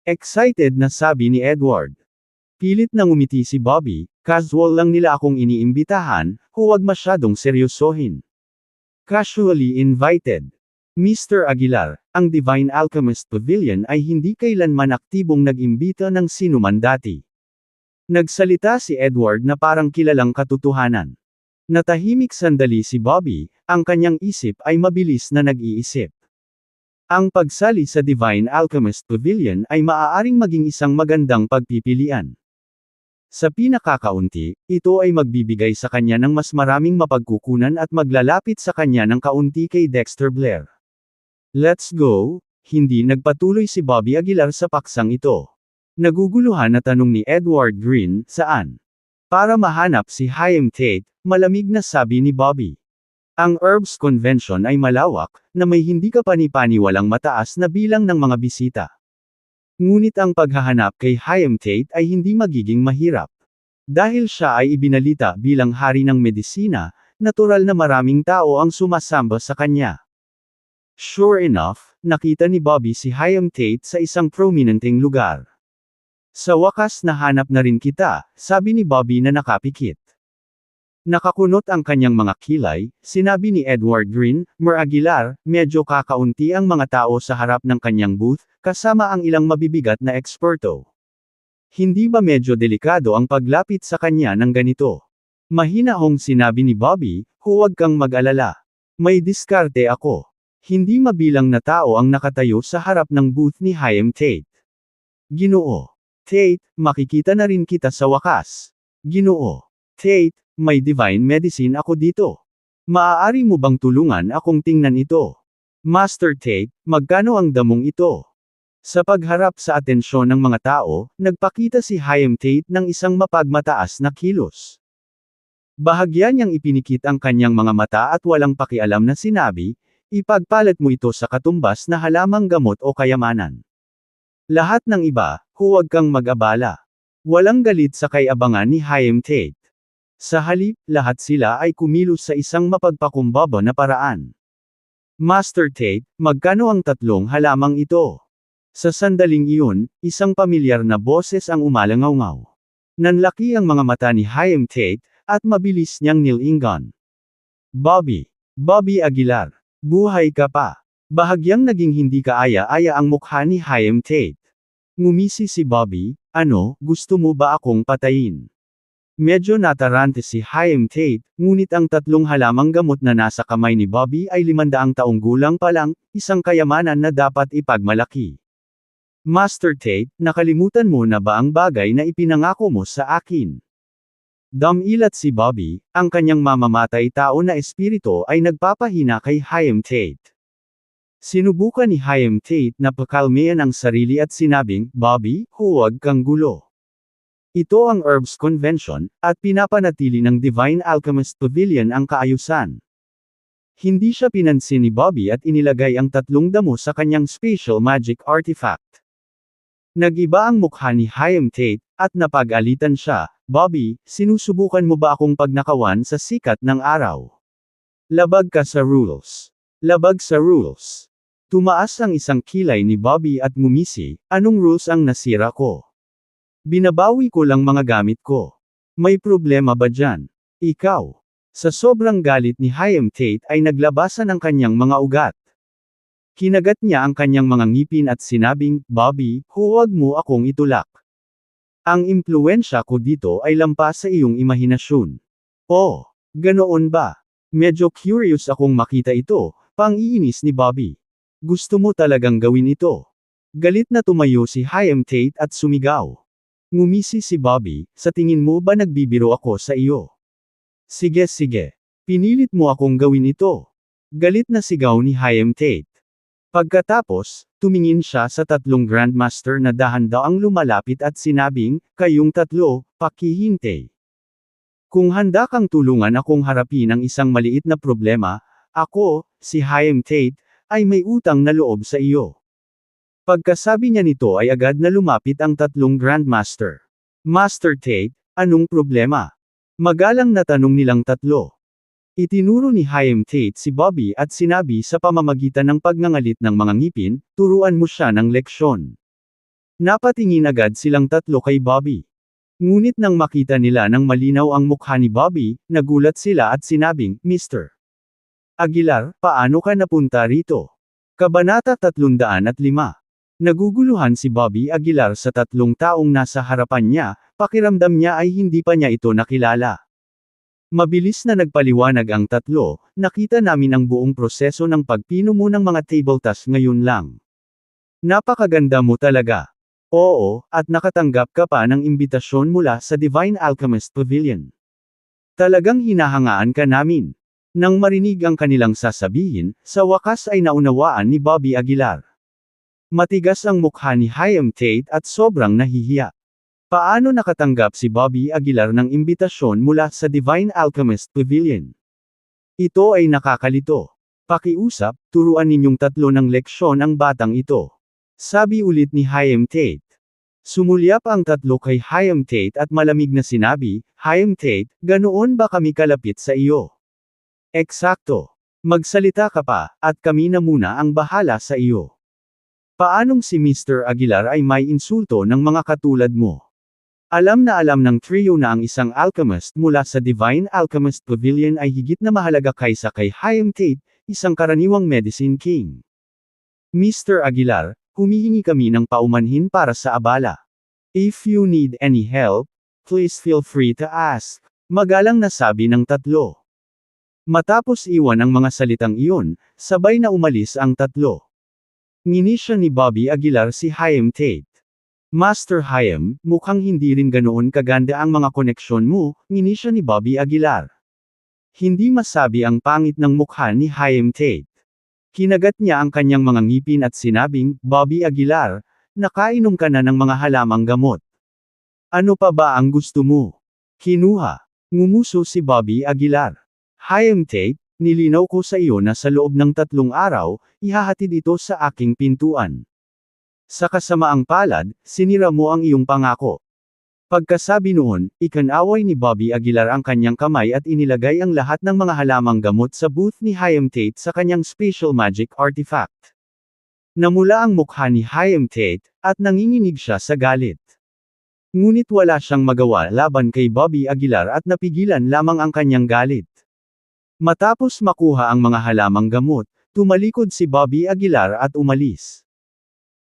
Excited na sabi ni Edward. Pilit na ngumiti si Bobby, casual lang nila akong iniimbitahan, huwag masyadong seryosohin. Casually invited. Mr. Aguilar, ang Divine Alchemist Pavilion ay hindi kailanman aktibong nag-imbita ng sinuman dati. Nagsalita si Edward na parang kilalang katotohanan. Natahimik sandali si Bobby, ang kanyang isip ay mabilis na nag-iisip. Ang pagsali sa Divine Alchemist Pavilion ay maaaring maging isang magandang pagpipilian. Sa pinakakaunti, ito ay magbibigay sa kanya ng mas maraming mapagkukunan at maglalapit sa kanya ng kaunti kay Dexter Blair. Let's go, hindi nagpatuloy si Bobby Aguilar sa paksang ito. Naguguluhan na tanong ni Edward Green, saan? Para mahanap si Chaim Tate, malamig na sabi ni Bobby. Ang Herbs Convention ay malawak, na may hindi ka pani-paniwalang mataas na bilang ng mga bisita. Ngunit ang paghahanap kay Chaim Tate ay hindi magiging mahirap. Dahil siya ay ibinalita bilang hari ng medisina, natural na maraming tao ang sumasamba sa kanya. Sure enough, nakita ni Bobby si Chaim Tate sa isang prominenteng lugar. Sa wakas nahanap na rin kita, sabi ni Bobby na nakapikit. Nakakunot ang kanyang mga kilay, sinabi ni Edward Green, Mr. Aguilar, medyo kakaunti ang mga tao sa harap ng kanyang booth, kasama ang ilang mabibigat na eksperto. Hindi ba medyo delikado ang paglapit sa kanya ng ganito? Mahinahong sinabi ni Bobby, huwag kang mag-alala. May diskarte ako. Hindi mabilang na tao ang nakatayo sa harap ng booth ni Chaim Tate. Ginoo Tate, makikita na rin kita sa wakas. Ginoo Tate, may divine medicine ako dito. Maaari mo bang tulungan akong tingnan ito? Master Tate, magkano ang damong ito? Sa pagharap sa atensyon ng mga tao, nagpakita si Chaim Tate ng isang mapagmataas na kilos. Bahagya niyang ipinikit ang kanyang mga mata at walang pakialam na sinabi, ipagpalit mo ito sa katumbas na halamang gamot o kayamanan. Lahat ng iba, huwag kang mag-abala. Walang galit sa kayabangan ni Chaim Tate. Sa halip, lahat sila ay kumilos sa isang mapagpakumbaba na paraan. Master Tate, magkano ang 3 halamang ito? Sa sandaling iyon, isang pamilyar na boses ang umalangaw-ngaw. Nanlaki ang mga mata ni Chaim Tate, at mabilis niyang nilingon. Bobby Aguilar, buhay ka pa. Bahagyang naging hindi kaaya-aya ang mukha ni Haim Tate. Ngumisi si Bobby, ano, gusto mo ba akong patayin? Medyo natarante si Haim Tate, ngunit ang tatlong halamang gamot na nasa kamay ni Bobby ay 500 taong gulang pa lang, isang kayamanan na dapat ipagmalaki. Master Tate, nakalimutan mo na ba ang bagay na ipinangako mo sa akin? Dumilat si Bobby, ang kanyang mamamatay tao na espiritu ay nagpapahina kay Haim Tate. Sinubukan ni Haim Tate na pakalmayan ang sarili at sinabing, Bobby, huwag kang gulo. Ito ang Herbs Convention, at pinapanatili ng Divine Alchemist Pavilion ang kaayusan. Hindi siya pinansin ni Bobby at inilagay ang tatlong damo sa kanyang special magic artifact. Nag-iba ang mukha ni Haim Tate, at napag-alitan siya, Bobby, sinusubukan mo ba akong pagnakawan sa sikat ng araw? Labag ka sa rules. Labag sa rules. Tumaas ang isang kilay ni Bobby at ngumisi, anong rules ang nasira ko? Binabawi ko lang mga gamit ko. May problema ba dyan? Ikaw. Sa sobrang galit ni Haim Tate ay naglabasan ang kanyang mga ugat. Kinagat niya ang kanyang mga ngipin at sinabing, Bobby, huwag mo akong itulak. Ang impluwensya ko dito ay lampas sa iyong imahinasyon. Oh, ganoon ba? Medyo curious akong makita ito, pang-iinis ni Bobby. Gusto mo talagang gawin ito? Galit na tumayo si Haim Tate at sumigaw. Ngumisi si Bobby, sa tingin mo ba nagbibiro ako sa iyo? Sige sige. Pinilit mo akong gawin ito. Galit na sigaw ni Haim Tate. Pagkatapos, tumingin siya sa tatlong Grandmaster na dahan-daang lumalapit at sinabing, kayong tatlo, pakihintay. Kung handa kang tulungan akong harapin ang isang maliit na problema, ako, si Haim Tate, ay may utang na loob sa iyo. Pagkasabi niya nito ay agad na lumapit ang tatlong Grandmaster. Master Tate, anong problema? Magalang na tanong nilang tatlo. Itinuro ni Haim Tate si Bobby at sinabi sa pamamagitan ng pagngangalit ng mga ngipin, turuan mo siya ng leksyon. Napatingin agad silang tatlo kay Bobby. Ngunit nang makita nila ng malinaw ang mukha ni Bobby, nagulat sila at sinabing, Mr. Aguilar, paano ka napunta rito? Kabanata 305. Naguguluhan si Bobby Aguilar sa tatlong taong nasa harapan niya, pakiramdam niya ay hindi pa niya ito nakilala. Mabilis na nagpaliwanag ang tatlo, nakita namin ang buong proseso ng pagpino mo ng mga table tasks ngayon lang. Napakaganda mo talaga. Oo, at nakatanggap ka pa ng imbitasyon mula sa Divine Alchemist Pavilion. Talagang hinahangaan ka namin. Nang marinig ang kanilang sasabihin, sa wakas ay naunawaan ni Bobby Aguilar. Matigas ang mukha ni Haim Tate at sobrang nahihiya. Paano nakatanggap si Bobby Aguilar ng imbitasyon mula sa Divine Alchemist Pavilion? Ito ay nakakalito. Pakiusap, turuan ninyong tatlo ng leksyon ang batang ito. Sabi ulit ni Haim Tate. Sumulyap ang tatlo kay Haim Tate at malamig na sinabi, Haim Tate, ganoon ba kami kalapit sa iyo? Eksakto. Magsalita ka pa, at kami na muna ang bahala sa iyo. Paanong si Mr. Aguilar ay may insulto ng mga katulad mo? Alam ng trio na ang isang alchemist mula sa Divine Alchemist Pavilion ay higit na mahalaga kaysa kay Haim Tate, isang karaniwang medicine king. Mr. Aguilar, humihingi kami ng paumanhin para sa abala. If you need any help, please feel free to ask. Magalang na sabi ng tatlo. Matapos iwan ang mga salitang iyon, sabay na umalis ang tatlo. Nginisya ni Bobby Aguilar si Haim Tate. Master Haim, mukhang hindi rin ganoon kaganda ang mga koneksyon mo, nginisya ni Bobby Aguilar. Hindi masabi ang pangit ng mukha ni Haim Tate. Kinagat niya ang kanyang mga ngipin at sinabing, Bobby Aguilar, nakainom ka na ng mga halamang gamot. Ano pa ba ang gusto mo? Kinuha. Ngumuso si Bobby Aguilar. Haim Tate, nilinaw ko sa iyo na sa loob ng 3 araw, ihahatid ito sa aking pintuan. Sa kasamaang palad, sinira mo ang iyong pangako. Pagkasabi noon, ikanaway ni Bobby Aguilar ang kanyang kamay at inilagay ang lahat ng mga halamang gamot sa booth ni Haim Tate sa kanyang special magic artifact. Namula ang mukha ni Haim Tate, at nanginginig siya sa galit. Ngunit wala siyang magawa laban kay Bobby Aguilar at napigilan lamang ang kanyang galit. Matapos makuha ang mga halamang gamot, Tumalikod si Bobby Aguilar at umalis.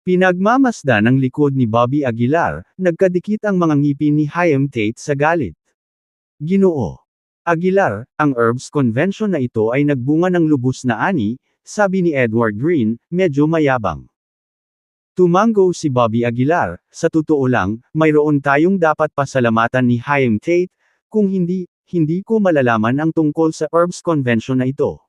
Pinagmamasdan ng likod ni Bobby Aguilar, nagkadikit ang mga ngipin ni Chaim Tate sa galit. Ginoo Aguilar, ang Herbs Convention na ito ay nagbunga ng lubos na ani, sabi ni Edward Green, medyo mayabang. Tumango si Bobby Aguilar, sa totoo lang, mayroon tayong dapat pasalamatan ni Chaim Tate, kung hindi ko malalaman ang tungkol sa Herbs Convention na ito.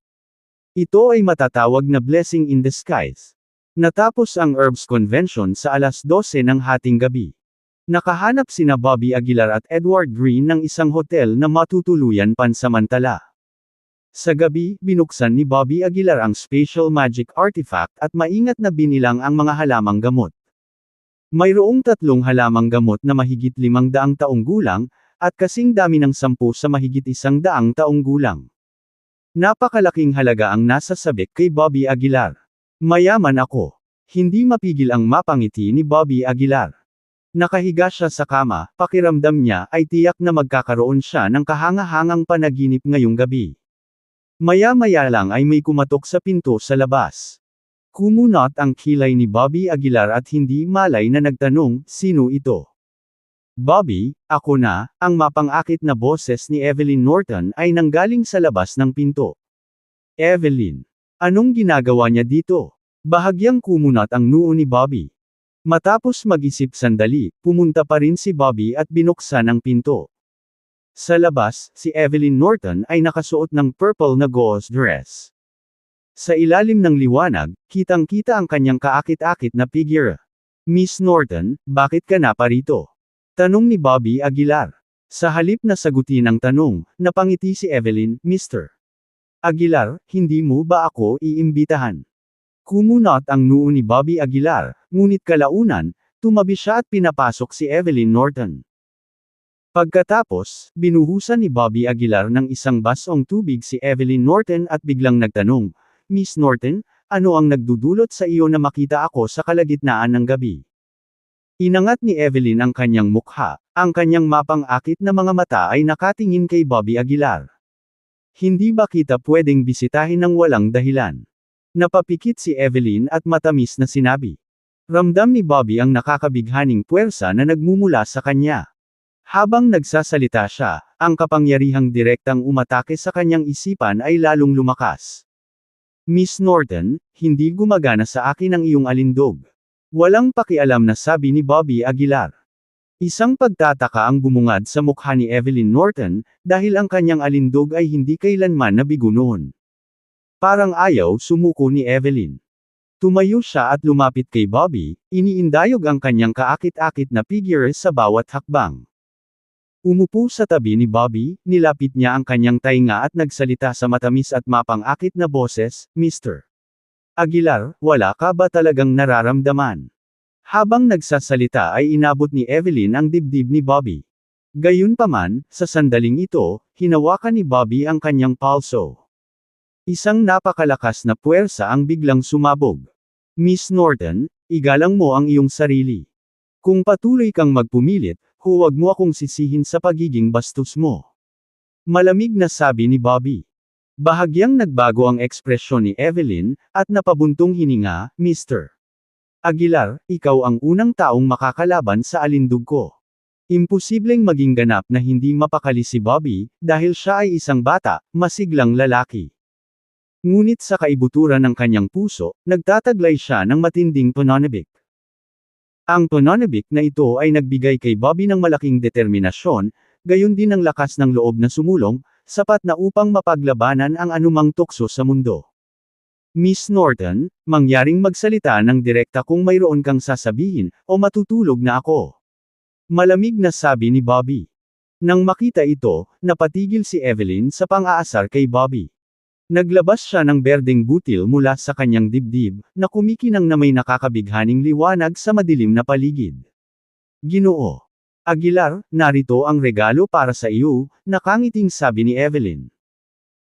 Ito ay matatawag na blessing in disguise. Natapos ang Herbs Convention sa alas 12 ng hating gabi. Nakahanap sina Bobby Aguilar at Edward Green ng isang hotel na matutuluyan pansamantala. Sa gabi, binuksan ni Bobby Aguilar ang special magic artifact at maingat na binilang ang mga halamang gamot. Mayroong 3 halamang gamot na mahigit 500 taong gulang, at kasing dami ng 10 sa mahigit 100 taong gulang. Napakalaking halaga ang nasa sabik kay Bobby Aguilar. Mayaman ako. Hindi mapigil ang mapangiti ni Bobby Aguilar. Nakahiga siya sa kama, pakiramdam niya ay tiyak na magkakaroon siya ng kahanga-hangang panaginip ngayong gabi. Maya-maya lang ay may kumatok sa pinto sa labas. Kumunot ang kilay ni Bobby Aguilar at hindi malay na nagtanong, sino ito? Bobby, ako na, ang mapang-akit na boses ni Evelyn Norton ay nanggaling sa labas ng pinto. Evelyn. Anong ginagawa niya dito? Bahagyang kumunot ang noo ni Bobby. Matapos mag-isip sandali, pumunta pa rin si Bobby at binuksan ang pinto. Sa labas, si Evelyn Norton ay nakasuot ng purple na gauze dress. Sa ilalim ng liwanag, kitang-kita ang kanyang kaakit-akit na figure. Miss Norton, bakit ka na parito? Tanong ni Bobby Aguilar. Sa halip na sagutin ang tanong, napangiti si Evelyn, Mr. Aguilar, hindi mo ba ako iimbitahan? Kumunot ang noo ni Bobby Aguilar, ngunit kalaunan, tumabi siya at pinapasok si Evelyn Norton. Pagkatapos, binuhusan ni Bobby Aguilar ng isang basong tubig si Evelyn Norton at biglang nagtanong, Miss Norton, ano ang nagdudulot sa iyo na makita ako sa kalagitnaan ng gabi? Inangat ni Evelyn ang kanyang mukha, ang kanyang mapang-akit na mga mata ay nakatingin kay Bobby Aguilar. Hindi ba kita pwedeng bisitahin ng walang dahilan? Napapikit si Evelyn at matamis na sinabi. Ramdam ni Bobby ang nakakabighaning puwersa na nagmumula sa kanya. Habang nagsasalita siya, ang kapangyarihang direktang umatake sa kanyang isipan ay lalong lumakas. Miss Norton, hindi gumagana sa akin ang iyong alindog. Walang pakialam na sabi ni Bobby Aguilar. Isang pagtataka ang bumungad sa mukha ni Evelyn Norton, dahil ang kanyang alindog ay hindi kailanman nabigo noon. Parang ayaw sumuko ni Evelyn. Tumayo siya at lumapit kay Bobby, iniindayog ang kanyang kaakit-akit na figure sa bawat hakbang. Umupo sa tabi ni Bobby, nilapit niya ang kanyang tainga at nagsalita sa matamis at mapang-akit na boses, Mr. Aguilar, wala ka ba talagang nararamdaman? Habang nagsasalita ay inabot ni Evelyn ang dibdib ni Bobby. Gayunpaman, sa sandaling ito, hinawakan ni Bobby ang kanyang palso. Isang napakalakas na puwersa ang biglang sumabog. Miss Norton, igalang mo ang iyong sarili. Kung patuloy kang magpumilit, huwag mo akong sisihin sa pagiging bastos mo. Malamig na sabi ni Bobby. Bahagyang nagbago ang ekspresyon ni Evelyn, at napabuntong hininga, Mr. Aguilar, ikaw ang unang taong makakalaban sa alindog ko. Imposibleng maging ganap na hindi mapakali si Bobby, dahil siya ay isang bata, masiglang lalaki. Ngunit sa kaibuturan ng kanyang puso, nagtataglay siya ng matinding pananabik. Ang pananabik na ito ay nagbigay kay Bobby ng malaking determinasyon, gayon din ang lakas ng loob na sumulong, sapat na upang mapaglabanan ang anumang tukso sa mundo. Miss Norton, mangyaring magsalita ng direkta kung mayroon kang sasabihin, o matutulog na ako. Malamig na sabi ni Bobby. Nang makita ito, napatigil si Evelyn sa pang-aasar kay Bobby. Naglabas siya ng berdeng butil mula sa kanyang dibdib, na kumikinang na may nakakabighaning liwanag sa madilim na paligid. Ginoo Aguilar, narito ang regalo para sa iyo, nakangiting sabi ni Evelyn.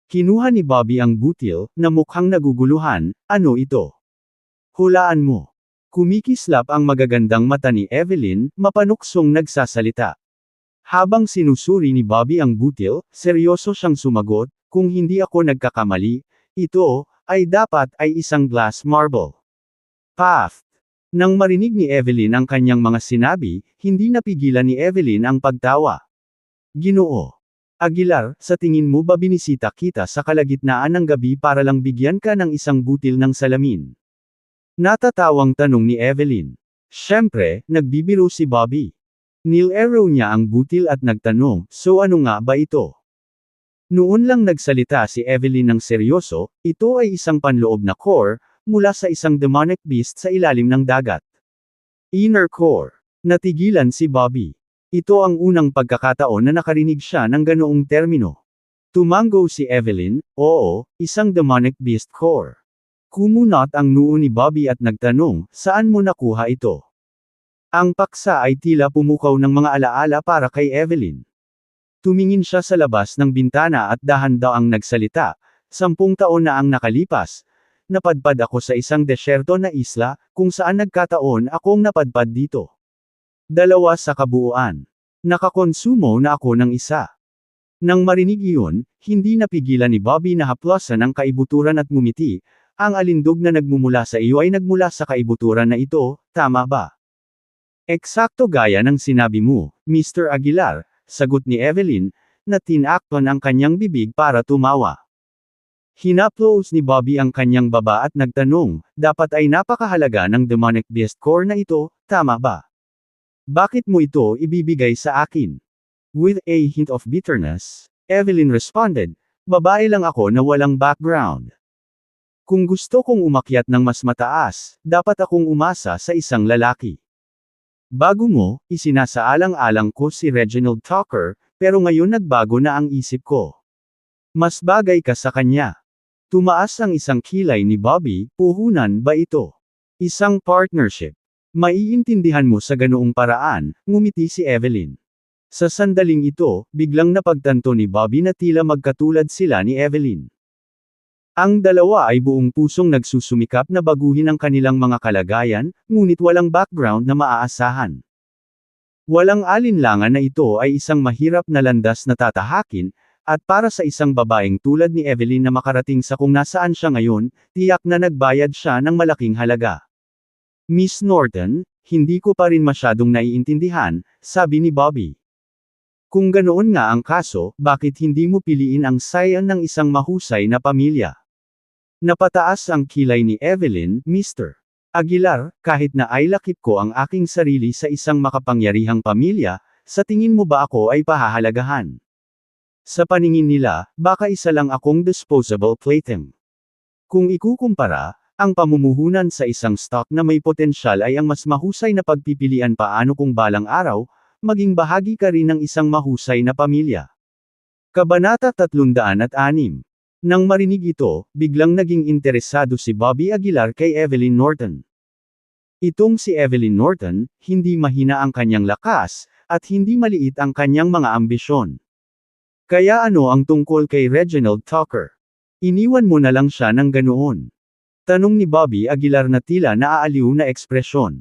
Kinuha ni Bobby ang butil, na mukhang naguguluhan, ano ito? Hulaan mo. Kumikislap ang magagandang mata ni Evelyn, mapanuksong nagsasalita. Habang sinusuri ni Bobby ang butil, seryoso siyang sumagot, kung hindi ako nagkakamali, Ito, ay dapat ay isang glass marble. Path. Nang marinig ni Evelyn ang kanyang mga sinabi, hindi napigilan ni Evelyn ang pagtawa. Ginoo Aguilar, sa tingin mo ba binisita kita sa kalagitnaan ng gabi para lang bigyan ka ng isang butil ng salamin? Natatawang tanong ni Evelyn. Siyempre, nagbibiro si Bobby. Nilero niya ang butil at nagtanong, so ano nga ba ito? Noon lang nagsalita si Evelyn ng seryoso, ito ay isang panloob na core, mula sa isang demonic beast sa ilalim ng dagat. Inner core. Natigilan si Bobby. Ito ang unang pagkakataon na nakarinig siya ng ganoong termino. Tumango si Evelyn, oo, isang demonic beast core. Kumunot ang noo ni Bobby at nagtanong, saan mo nakuha ito? Ang paksa ay tila pumukaw ng mga alaala para kay Evelyn. Tumingin siya sa labas ng bintana at dahan-daang nagsalita, 10 taon na ang nakalipas, napadpad ako sa isang desyerto na isla, kung saan nagkataon akong napadpad dito. 2 sa kabuuan. Nakakonsumo na ako ng isa. Nang marinig iyon, hindi napigilan ni Bobby na haplosan ang kaibuturan at ngumiti, ang alindog na nagmumula sa iyo ay nagmula sa kaibuturan na ito, tama ba? Eksakto gaya ng sinabi mo, Mr. Aguilar, sagot ni Evelyn, na tinakpan ang kanyang bibig para tumawa. Hinaplos ni Bobby ang kanyang baba at nagtanong, dapat ay napakahalaga ng demonic beast core na ito, tama ba? Bakit mo ito ibibigay sa akin? With a hint of bitterness, Evelyn responded, babae lang ako na walang background. Kung gusto kong umakyat ng mas mataas, dapat akong umasa sa isang lalaki. Bago mo, isinasaalang-alang ko si Reginald Tucker, pero ngayon nagbago na ang isip ko. Mas bagay ka sa kanya. Tumaas ang isang kilay ni Bobby, puhunan ba ito? Isang partnership. Maiintindihan mo sa ganoong paraan, ngumiti si Evelyn. Sa sandaling ito, biglang napagtanto ni Bobby na tila magkatulad sila ni Evelyn. Ang dalawa ay buong pusong nagsusumikap na baguhin ang kanilang mga kalagayan, ngunit walang background na maaasahan. Walang alinlangan na ito ay isang mahirap na landas na tatahakin, at para sa isang babaeng tulad ni Evelyn na makarating sa kung nasaan siya ngayon, tiyak na nagbayad siya ng malaking halaga. Miss Norton, hindi ko pa rin masyadong naiintindihan, sabi ni Bobby. Kung ganoon nga ang kaso, bakit hindi mo piliin ang sayan ng isang mahusay na pamilya? Napataas ang kilay ni Evelyn, Mr. Aguilar, kahit na ay lakip ko ang aking sarili sa isang makapangyarihang pamilya, sa tingin mo ba ako ay pahahalagahan? Sa paningin nila, baka isa lang akong disposable plaything. Kung ikukumpara, ang pamumuhunan sa isang stock na may potensyal ay ang mas mahusay na pagpipilian paano kung balang araw, maging bahagi ka rin ng isang mahusay na pamilya. Kabanata 306. Nang marinig ito, biglang naging interesado si Bobby Aguilar kay Evelyn Norton. Itong si Evelyn Norton, hindi mahina ang kanyang lakas, at hindi maliit ang kanyang mga ambisyon. Kaya ano ang tungkol kay Reginald Tucker? Iniwan mo na lang siya ng ganoon. Tanong ni Bobby Aguilar na tila naaaliw na ekspresyon.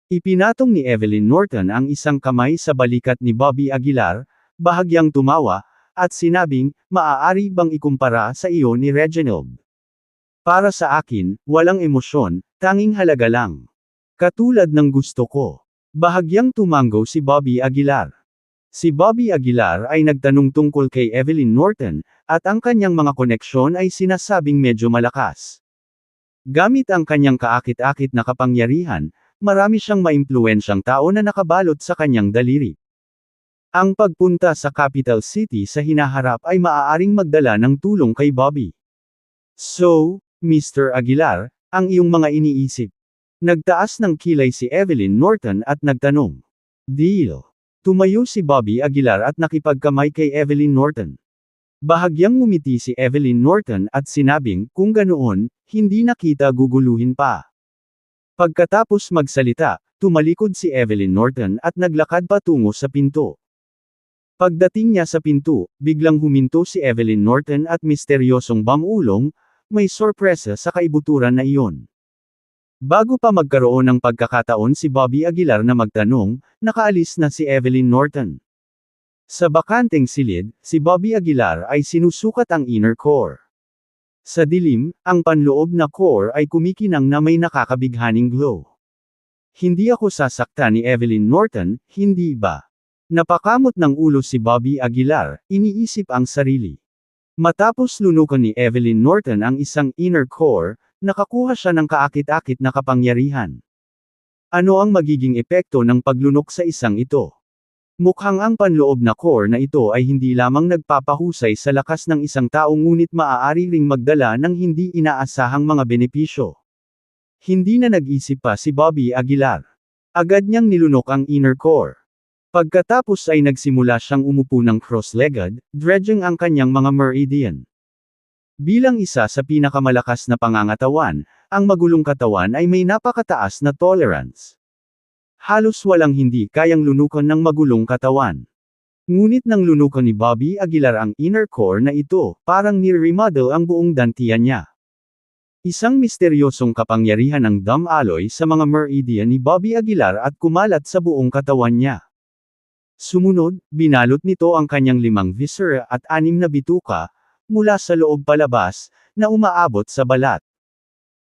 Ipinatong ni Evelyn Norton ang isang kamay sa balikat ni Bobby Aguilar, bahagyang tumawa, at sinabing, maaari bang ikumpara sa iyo ni Reginald? Para sa akin, walang emosyon, tanging halaga lang. Katulad ng gusto ko. Bahagyang tumango si Bobby Aguilar. Si Bobby Aguilar ay nagtanong tungkol kay Evelyn Norton, at ang kanyang mga koneksyon ay sinasabing medyo malakas. Gamit ang kanyang kaakit-akit na kapangyarihan, marami siyang maimpluwensyang tao na nakabalot sa kanyang daliri. Ang pagpunta sa capital city sa hinaharap ay maaaring magdala ng tulong kay Bobby. So, Mr. Aguilar, ang iyong mga iniisip. Nagtaas ng kilay si Evelyn Norton at nagtanong. Deal. Tumayo si Bobby Aguilar at nakipagkamay kay Evelyn Norton. Bahagyang ngumiti si Evelyn Norton at sinabing, kung ganoon, hindi na kita guguluhin pa. Pagkatapos magsalita, tumalikod si Evelyn Norton at naglakad patungo sa pinto. Pagdating niya sa pinto, biglang huminto si Evelyn Norton at misteryosong bamulong, may sorpresa sa kaibuturan na iyon. Bago pa magkaroon ng pagkakataon si Bobby Aguilar na magtanong, nakaalis na si Evelyn Norton. Sa bakanteng silid, si Bobby Aguilar ay sinusukat ang inner core. Sa dilim, ang panloob na core ay kumikinang na may nakakabighaning glow. Hindi ako sasaktan ni Evelyn Norton, hindi ba? Napakamot ng ulo si Bobby Aguilar, iniisip ang sarili. Matapos lunukan ni Evelyn Norton ang isang inner core, nakakuha siya ng kaakit-akit na kapangyarihan. Ano ang magiging epekto ng paglunok sa isang ito? Mukhang ang panloob na core na ito ay hindi lamang nagpapahusay sa lakas ng isang tao ngunit maaari ring magdala ng hindi inaasahang mga benepisyo. Hindi na nag-isip pa si Bobby Aguilar. Agad niyang nilunok ang inner core. Pagkatapos ay nagsimula siyang umupo ng cross-legged, dredging ang kanyang mga meridian. Bilang isa sa pinakamalakas na pangangatawan, ang magulong katawan ay may napakataas na tolerance. Halos walang hindi kayang lunukan ng magulong katawan. Ngunit nang lunukan ni Bobby Aguilar ang inner core na ito, parang ni-remodel ang buong dantian niya. Isang misteryosong kapangyarihan ng dumb alloy sa mga meridian ni Bobby Aguilar at kumalat sa buong katawan niya. Sumunod, binalot nito ang kanyang 5 viscera at 6 na bituka, mula sa loob palabas, na umaabot sa balat.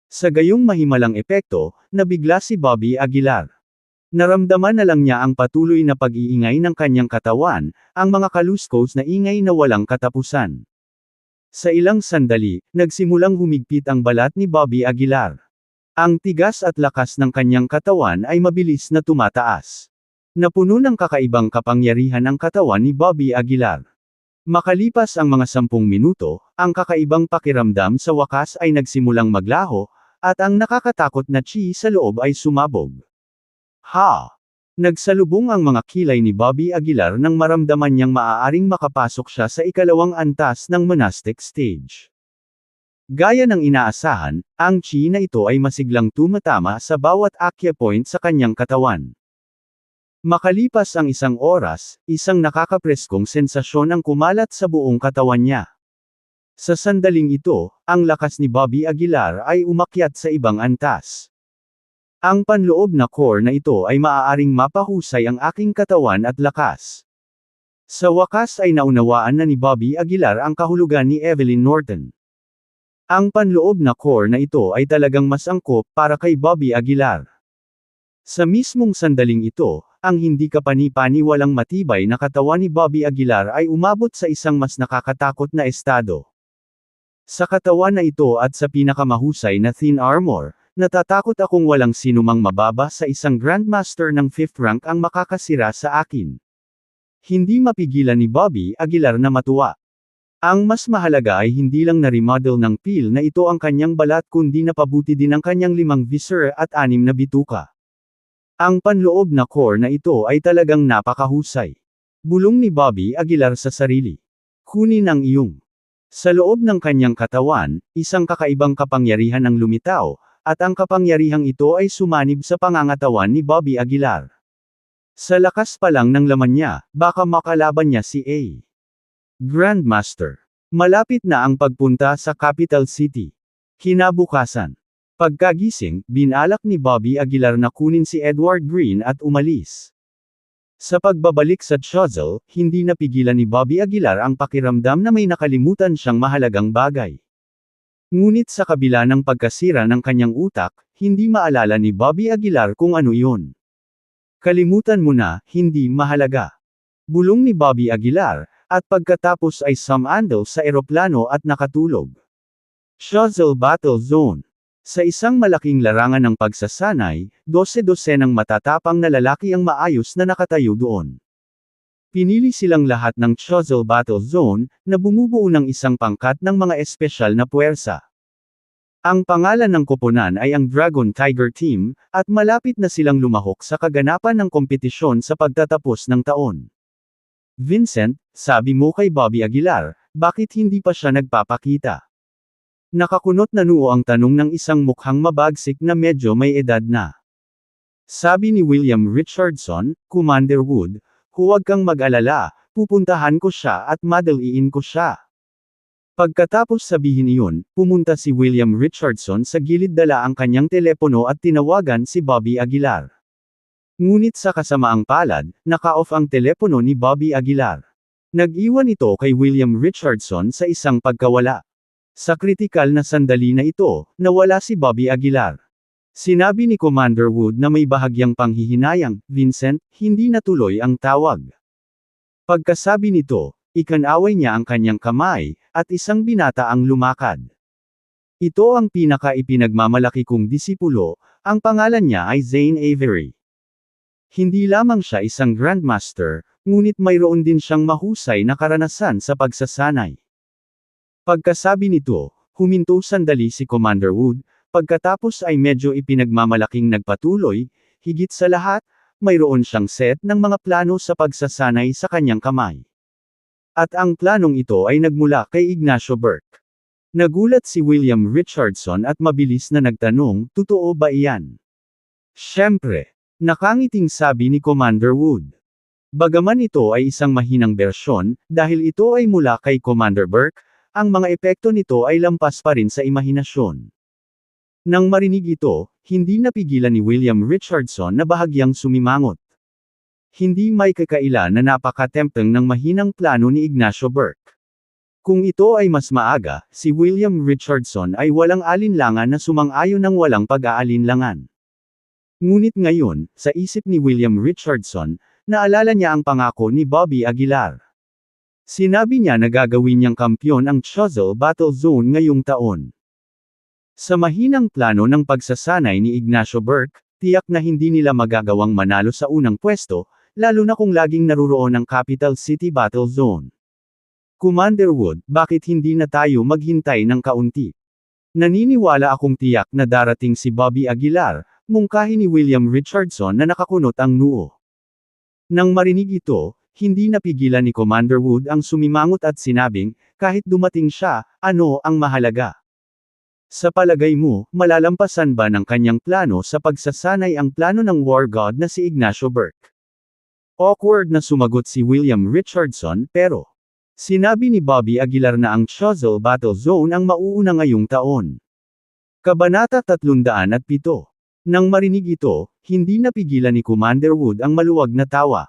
Sa gayong mahimalang epekto, nabigla si Bobby Aguilar. Naramdaman na lang niya ang patuloy na pag-iingay ng kanyang katawan, ang mga kaluskos na ingay na walang katapusan. Sa ilang sandali, nagsimulang humigpit ang balat ni Bobby Aguilar. Ang tigas at lakas ng kanyang katawan ay mabilis na tumataas. Napuno ng kakaibang kapangyarihan ang katawan ni Bobby Aguilar. Makalipas ang mga 10 minuto, ang kakaibang pakiramdam sa wakas ay nagsimulang maglaho, at ang nakakatakot na chi sa loob ay sumabog. Ha! Nagsalubong ang mga kilay ni Bobby Aguilar nang maramdaman niyang maaaring makapasok siya sa ikalawang antas ng monastic stage. Gaya ng inaasahan, ang chi na ito ay masiglang tumatama sa bawat acupoint sa kanyang katawan. Makalipas ang 1 oras, isang nakakapreskong sensasyon ang kumalat sa buong katawan niya. Sa sandaling ito, ang lakas ni Bobby Aguilar ay umakyat sa ibang antas. Ang panloob na core na ito ay maaaring mapahusay ang aking katawan at lakas. Sa wakas ay naunawaan na ni Bobby Aguilar ang kahulugan ni Evelyn Norton. Ang panloob na core na ito ay talagang mas angkop para kay Bobby Aguilar. Sa mismong sandaling ito, ang hindi kapani-paniwalang matibay na katawan ni Bobby Aguilar ay umabot sa isang mas nakakatakot na estado. Sa katawan na ito at sa pinakamahusay na thin armor, natatakot akong walang sinumang mababa sa isang Grandmaster ng 5th rank ang makakasira sa akin. Hindi mapigilan ni Bobby Aguilar na matuwa. Ang mas mahalaga ay hindi lang na-remodel ng peel na ito ang kanyang balat kundi napabuti din ang kanyang 5 viscera at 6 na bituka. Ang panloob na core na ito ay talagang napakahusay. Bulong ni Bobby Aguilar sa sarili. Kunin ang iyong. Sa loob ng kanyang katawan, isang kakaibang kapangyarihan ang lumitaw, at ang kapangyarihang ito ay sumanib sa pangangatawan ni Bobby Aguilar. Sa lakas pa lang ng laman niya, baka makalaban niya si A. Grandmaster. Malapit na ang pagpunta sa capital city. Kinabukasan. Pagkagising, binalak ni Bobby Aguilar na kunin si Edward Green at umalis. Sa pagbabalik sa Choiseul, hindi napigilan ni Bobby Aguilar ang pakiramdam na may nakalimutan siyang mahalagang bagay. Ngunit sa kabila ng pagkasira ng kanyang utak, hindi maalala ni Bobby Aguilar kung ano iyon. Kalimutan mo na, hindi mahalaga. Bulong ni Bobby Aguilar, at pagkatapos ay sumandal sa eroplano at nakatulog. Choiseul Battle Zone. Sa isang malaking larangan ng pagsasanay, 12-dosenang matatapang na lalaki ang maayos na nakatayo doon. Pinili silang lahat ng Choiseul Battle Zone, na bumubuo ng isang pangkat ng mga espesyal na puwersa. Ang pangalan ng koponan ay ang Dragon Tiger Team, at malapit na silang lumahok sa kaganapan ng kompetisyon sa pagtatapos ng taon. Vincent, sabi mo kay Bobby Aguilar, bakit hindi pa siya nagpapakita? Nakakunot na noo ang tanong ng isang mukhang mabagsik na medyo may edad na. Sabi ni William Richardson, Commander Wood, huwag kang mag-alala, pupuntahan ko siya at madaliin ko siya. Pagkatapos sabihin iyon, pumunta si William Richardson sa gilid dala ang kanyang telepono at tinawagan si Bobby Aguilar. Ngunit sa kasamaang palad, naka-off ang telepono ni Bobby Aguilar. Nag-iwan ito kay William Richardson sa isang pagkawala. Sa kritikal na sandali na ito, nawala si Bobby Aguilar. Sinabi ni Commander Wood na may bahagyang panghihinayang, Vincent, hindi natuloy ang tawag. Pagkasabi nito, ikanaway niya ang kanyang kamay, at isang binata ang lumakad. Ito ang pinaka-ipinagmamalaki kong disipulo, ang pangalan niya ay Zane Avery. Hindi lamang siya isang Grandmaster, ngunit mayroon din siyang mahusay na karanasan sa pagsasanay. Pagkasabi nito, huminto sandali si Commander Wood, pagkatapos ay medyo ipinagmamalaking nagpatuloy, higit sa lahat, mayroon siyang set ng mga plano sa pagsasanay sa kanyang kamay. At ang planong ito ay nagmula kay Ignacio Burke. Nagulat si William Richardson at mabilis na nagtanong, totoo ba iyan? Siyempre, nakangiting sabi ni Commander Wood. Bagaman ito ay isang mahinang bersyon, dahil ito ay mula kay Commander Burke, ang mga epekto nito ay lampas pa rin sa imahinasyon. Nang marinig ito, hindi napigilan ni William Richardson na bahagyang sumimangot. Hindi may kakaila na napaka-tempting ng mahinang plano ni Ignacio Burke. Kung ito ay mas maaga, si William Richardson ay walang alinlangan na sumang-ayon ng walang pag-aalinlangan. Ngunit ngayon, sa isip ni William Richardson, naalala niya ang pangako ni Bobby Aguilar. Sinabi niya na gagawin niyang kampyon ang Choiseul Battle Zone ngayong taon. Sa mahinang plano ng pagsasanay ni Ignacio Burke, tiyak na hindi nila magagawang manalo sa unang pwesto, lalo na kung laging naruroon ang Capital City Battle Zone. Commander Wood, bakit hindi na tayo maghintay ng kaunti? Naniniwala akong tiyak na darating si Bobby Aguilar, mungkahi ni William Richardson na nakakunot ang noo. Nang marinig ito, hindi napigilan ni Commander Wood ang sumimangot at sinabing, kahit dumating siya, ano ang mahalaga? Sa palagay mo, malalampasan ba ng kanyang plano sa pagsasanay ang plano ng War God na si Ignacio Burke? Awkward na sumagot si William Richardson, pero sinabi ni Bobby Aguilar na ang Choiseul Battle Zone ang mauuna ngayong taon. Kabanata 307. Nang marinig ito, hindi napigilan ni Commander Wood ang maluwag na tawa.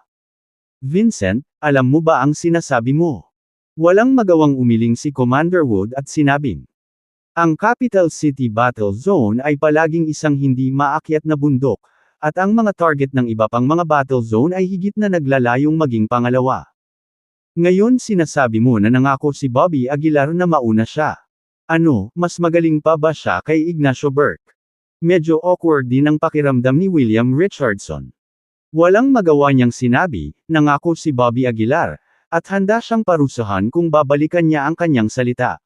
Vincent, alam mo ba ang sinasabi mo? Walang magawang umiling si Commander Wood at sinabing, ang Capital City Battle Zone ay palaging isang hindi maakyat na bundok, at ang mga target ng iba pang mga battle zone ay higit na naglalayong maging pangalawa. Ngayon sinasabi mo na nangako si Bobby Aguilar na mauna siya. Ano, mas magaling pa ba siya kay Ignacio Burke? Medyo awkward din ang pakiramdam ni William Richardson. Walang magawa niyang sinabi, nangako si Bobby Aguilar, at handa siyang parusahan kung babalikan niya ang kanyang salita.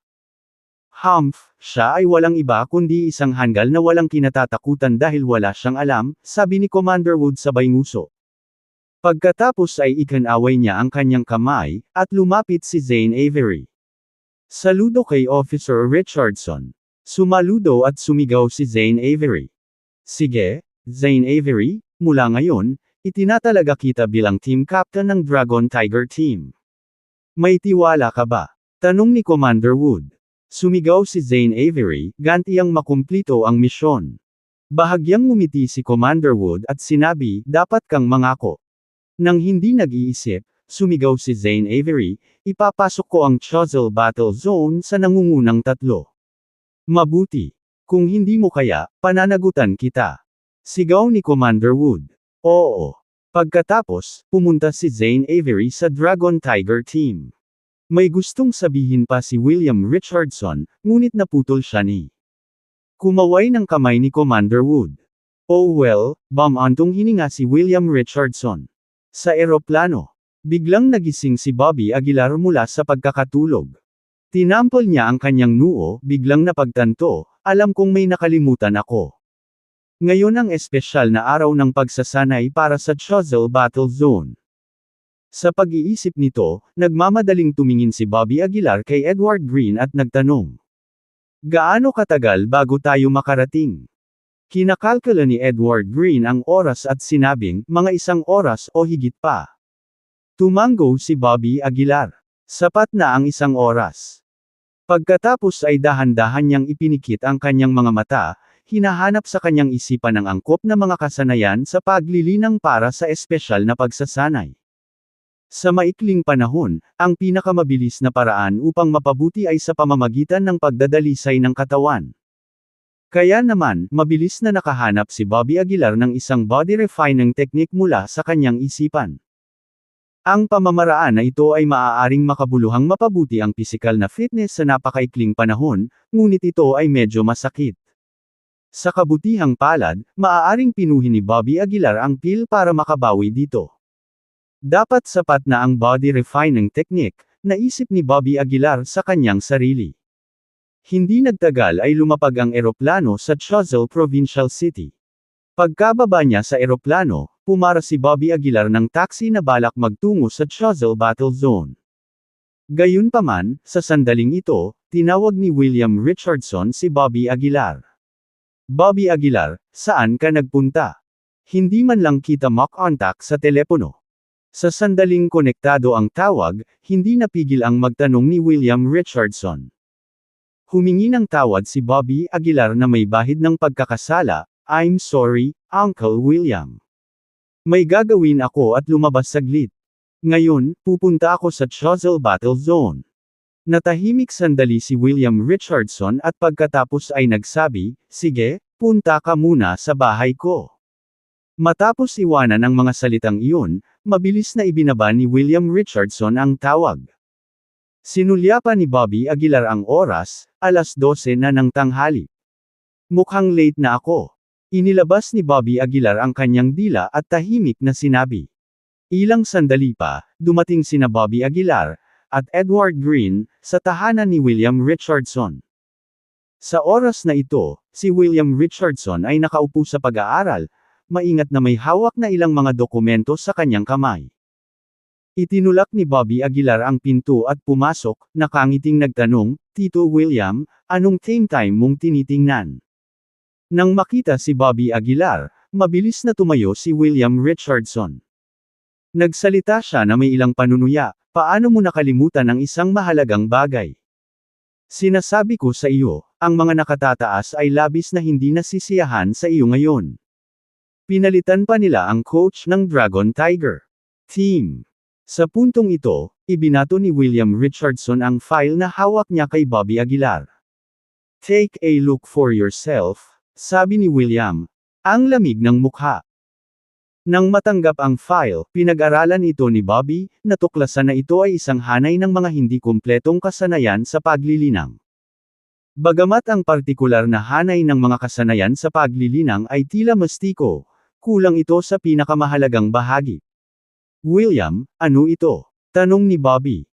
Siya ay walang iba kundi isang hanggal na walang kinatatakutan dahil wala siyang alam, sabi ni Commander Wood sabay nguso. Pagkatapos ay ikanaway niya ang kanyang kamay, at lumapit si Zane Avery. Saludo kay Officer Richardson. Sumaludo at sumigaw si Zane Avery. Sige, Zane Avery, mula ngayon, itinatalaga kita bilang team captain ng Dragon Tiger Team. May tiwala ka ba? Tanong ni Commander Wood. Sumigaw si Zane Avery, gantiyang makumplito ang misyon. Bahagyang ngumiti si Commander Wood at sinabi, dapat kang mangako. Nang hindi nag-iisip, sumigaw si Zane Avery, ipapasok ko ang Choiseul Battle Zone sa nangungunang tatlo. Mabuti. Kung hindi mo kaya, pananagutan kita. Sigaw ni Commander Wood. Oo. Pagkatapos, pumunta si Zane Avery sa Dragon Tiger Team. May gustong sabihin pa si William Richardson, ngunit naputol siya ni. Kumaway ng kamay ni Commander Wood. Oh well, bamantong hininga si William Richardson. Sa eroplano, biglang nagising si Bobby Aguilar mula sa pagkakatulog. Tinampol niya ang kanyang noo, biglang napagtanto, alam kong may nakalimutan ako. Ngayon ang espesyal na araw ng pagsasanay para sa Choiseul Battle Zone. Sa pag-iisip nito, nagmamadaling tumingin si Bobby Aguilar kay Edward Green at nagtanong. Gaano katagal bago tayo makarating? Kinakalkula ni Edward Green ang oras at sinabing, mga 1 oras o higit pa. Tumango si Bobby Aguilar. Sapat na ang 1 oras. Pagkatapos ay dahan-dahan niyang ipinikit ang kanyang mga mata, hinahanap sa kanyang isipan ang angkop na mga kasanayan sa paglilinang para sa espesyal na pagsasanay. Sa maikling panahon, ang pinakamabilis na paraan upang mapabuti ay sa pamamagitan ng pagdadalisay ng katawan. Kaya naman, mabilis na nakahanap si Bobby Aguilar ng isang body refining technique mula sa kanyang isipan. Ang pamamaraan na ito ay maaaring makabuluhang mapabuti ang pisikal na fitness sa napakaikling panahon, ngunit ito ay medyo masakit. Sa kabutihang palad, maaaring pinuhin ni Bobby Aguilar ang pill para makabawi dito. Dapat sapat na ang body refining technique, naisip ni Bobby Aguilar sa kanyang sarili. Hindi nagtagal ay lumapag ang eroplano sa Choiseul Provincial City. Pagkababa niya sa eroplano, pumara si Bobby Aguilar ng taxi na balak magtungo sa Choiseul Battle Zone. Gayunpaman, sa sandaling ito, tinawag ni William Richardson si Bobby Aguilar. Bobby Aguilar, saan ka nagpunta? Hindi man lang kita mock contact sa telepono. Sa sandaling konektado ang tawag, hindi napigil ang magtanong ni William Richardson. Humingi ng tawad si Bobby Aguilar na may bahid ng pagkakasala. I'm sorry, Uncle William. May gagawin ako at lumabas saglit. Ngayon, pupunta ako sa Choiseul Battle Zone. Natahimik sandali si William Richardson at pagkatapos ay nagsabi, sige, punta ka muna sa bahay ko. Matapos iwanan ang mga salitang iyon, mabilis na ibinaba ni William Richardson ang tawag. Sinulyapan ni Bobby Aguilar ang oras, 12:00 na ng tanghali. Mukhang late na ako. Inilabas ni Bobby Aguilar ang kanyang dila at tahimik na sinabi. Ilang sandali pa, dumating sina Bobby Aguilar, at Edward Green, sa tahanan ni William Richardson. Sa oras na ito, si William Richardson ay nakaupo sa pag-aaral, maingat na may hawak na ilang mga dokumento sa kanyang kamay. Itinulak ni Bobby Aguilar ang pinto at pumasok, nakangiting nagtanong, Tito William, anong game time mong tinitingnan? Nang makita si Bobby Aguilar, mabilis na tumayo si William Richardson. Nagsalita siya na may ilang panunuya, paano mo nakalimutan ang isang mahalagang bagay? Sinasabi ko sa iyo, ang mga nakatataas ay labis na hindi nasisiyahan sa iyo ngayon. Pinalitan pa nila ang coach ng Dragon Tiger team. Sa puntong ito, ibinato ni William Richardson ang file na hawak niya kay Bobby Aguilar. Take a look for yourself, sabi ni William. Ang lamig ng mukha. Nang matanggap ang file, pinag-aralan ito ni Bobby, natuklasan na ito ay isang hanay ng mga hindi kumpletong kasanayan sa paglilinang. Bagamat ang partikular na hanay ng mga kasanayan sa paglilinang ay tila mastiko, kulang ito sa pinakamahalagang bahagi. William, ano ito? Tanong ni Bobby.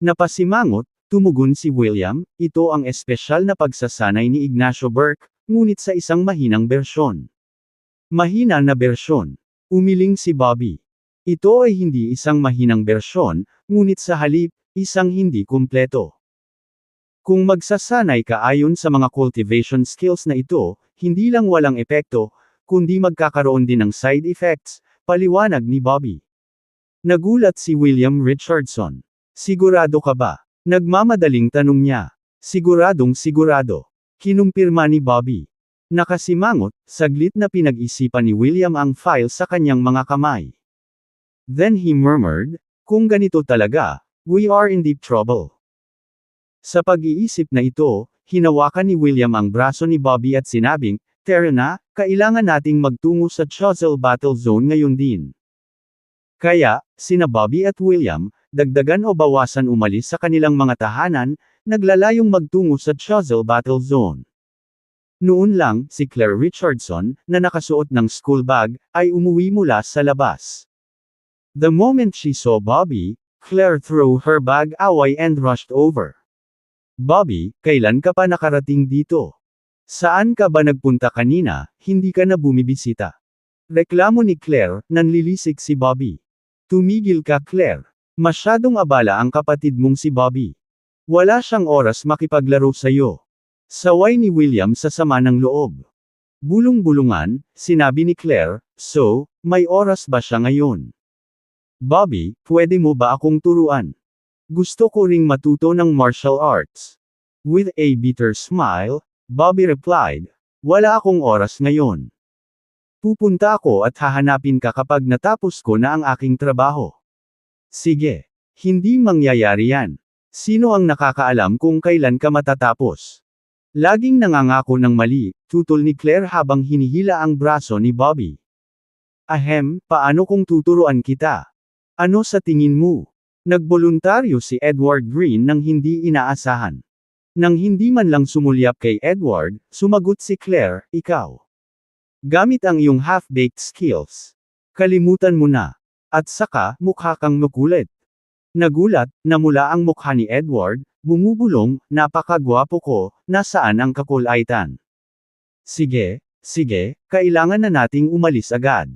Napasimangot, tumugon si William, ito ang espesyal na pagsasanay ni Ignacio Burke, ngunit sa isang mahinang bersyon. Mahina na bersyon. Umiling si Bobby. Ito ay hindi isang mahinang bersyon, ngunit sa halip, isang hindi kumpleto. Kung magsasanay ka ayon sa mga cultivation skills na ito, hindi lang walang epekto, kundi magkakaroon din ng side effects, paliwanag ni Bobby. Nagulat si William Richardson. Sigurado ka ba? Nagmamadaling tanong niya. Siguradong sigurado. Kinumpirma ni Bobby. Nakasimangot, saglit na pinag-isipan ni William ang file sa kanyang mga kamay. Then he murmured, kung ganito talaga, we are in deep trouble. Sa pag-iisip na ito, hinawakan ni William ang braso ni Bobby at sinabing, tara na, kailangan nating magtungo sa Choiseul Battle Zone ngayon din. Kaya, sina Bobby at William, dagdagan o bawasan umalis sa kanilang mga tahanan, naglalayong magtungo sa Choiseul Battle Zone. Noon lang, si Claire Richardson, na nakasuot ng school bag, ay umuwi mula sa labas. The moment she saw Bobby, Claire threw her bag away and rushed over. Bobby, kailan ka pa nakarating dito? Saan ka ba nagpunta kanina, hindi ka na bumibisita? Reklamo ni Claire, nanlilisik si Bobby. Tumigil ka Claire. Masyadong abala ang kapatid mong si Bobby. Wala siyang oras makipaglaro sa'yo. Saway ni William sa sama ng loob. Bulong-bulungan, sinabi ni Claire, so, may oras ba siya ngayon? Bobby, pwede mo ba akong turuan? Gusto ko ring matuto ng martial arts. With a bitter smile, Bobby replied, wala akong oras ngayon. Pupunta ako at hahanapin ka kapag natapos ko na ang aking trabaho. Sige. Hindi mangyayari yan. Sino ang nakakaalam kung kailan ka matatapos? Laging nangangako ng mali, tutol ni Claire habang hinihila ang braso ni Bobby. Ahem, paano kung tuturuan kita? Ano sa tingin mo? Nagboluntaryo si Edward Green nang hindi inaasahan. Nang hindi man lang sumulyap kay Edward, sumagot si Claire, ikaw. Gamit ang iyong half-baked skills. Kalimutan mo na. At saka, mukha kang makulit. Nagulat, namula ang mukha ni Edward, bumubulong, napakagwapo ko, nasaan ang kakulaitan? Sige, kailangan na nating umalis agad.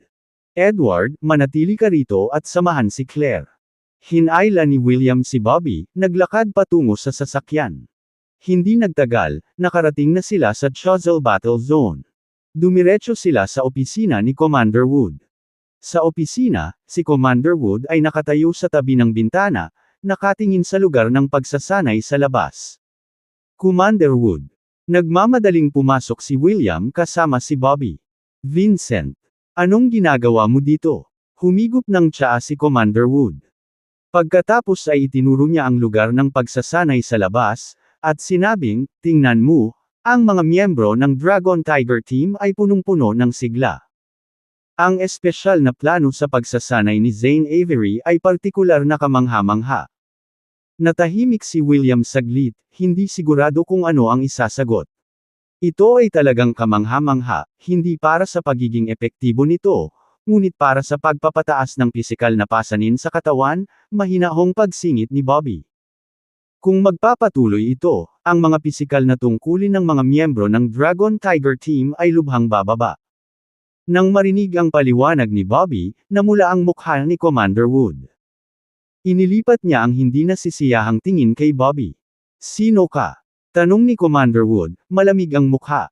Edward, manatili ka rito at samahan si Claire. Hinayla ni William si Bobby, naglakad patungo sa sasakyan. Hindi nagtagal, nakarating na sila sa Choiseul Battle Zone. Dumiretso sila sa opisina ni Commander Wood. Sa opisina, si Commander Wood ay nakatayo sa tabi ng bintana, nakatingin sa lugar ng pagsasanay sa labas. Commander Wood. Nagmamadaling pumasok si William kasama si Bobby. Vincent. Anong ginagawa mo dito? Humigop ng tsaa si Commander Wood. Pagkatapos ay itinuro niya ang lugar ng pagsasanay sa labas, at sinabing, tingnan mo, ang mga miyembro ng Dragon Tiger Team ay punong-puno ng sigla. Ang espesyal na plano sa pagsasanay ni Zane Avery ay partikular na kamangha-mangha. Natahimik si William saglit, hindi sigurado kung ano ang isasagot. Ito ay talagang kamangha-mangha, hindi para sa pagiging epektibo nito, ngunit para sa pagpapataas ng pisikal na pasanin sa katawan, mahinahong pagsingit ni Bobby. Kung magpapatuloy ito, ang mga pisikal na tungkulin ng mga miyembro ng Dragon Tiger Team ay lubhang bababa. Nang marinig ang paliwanag ni Bobby, namula ang mukha ni Commander Wood. Inilipat niya ang hindi nasisiyahang tingin kay Bobby. Sino ka? Tanong ni Commander Wood, malamig ang mukha.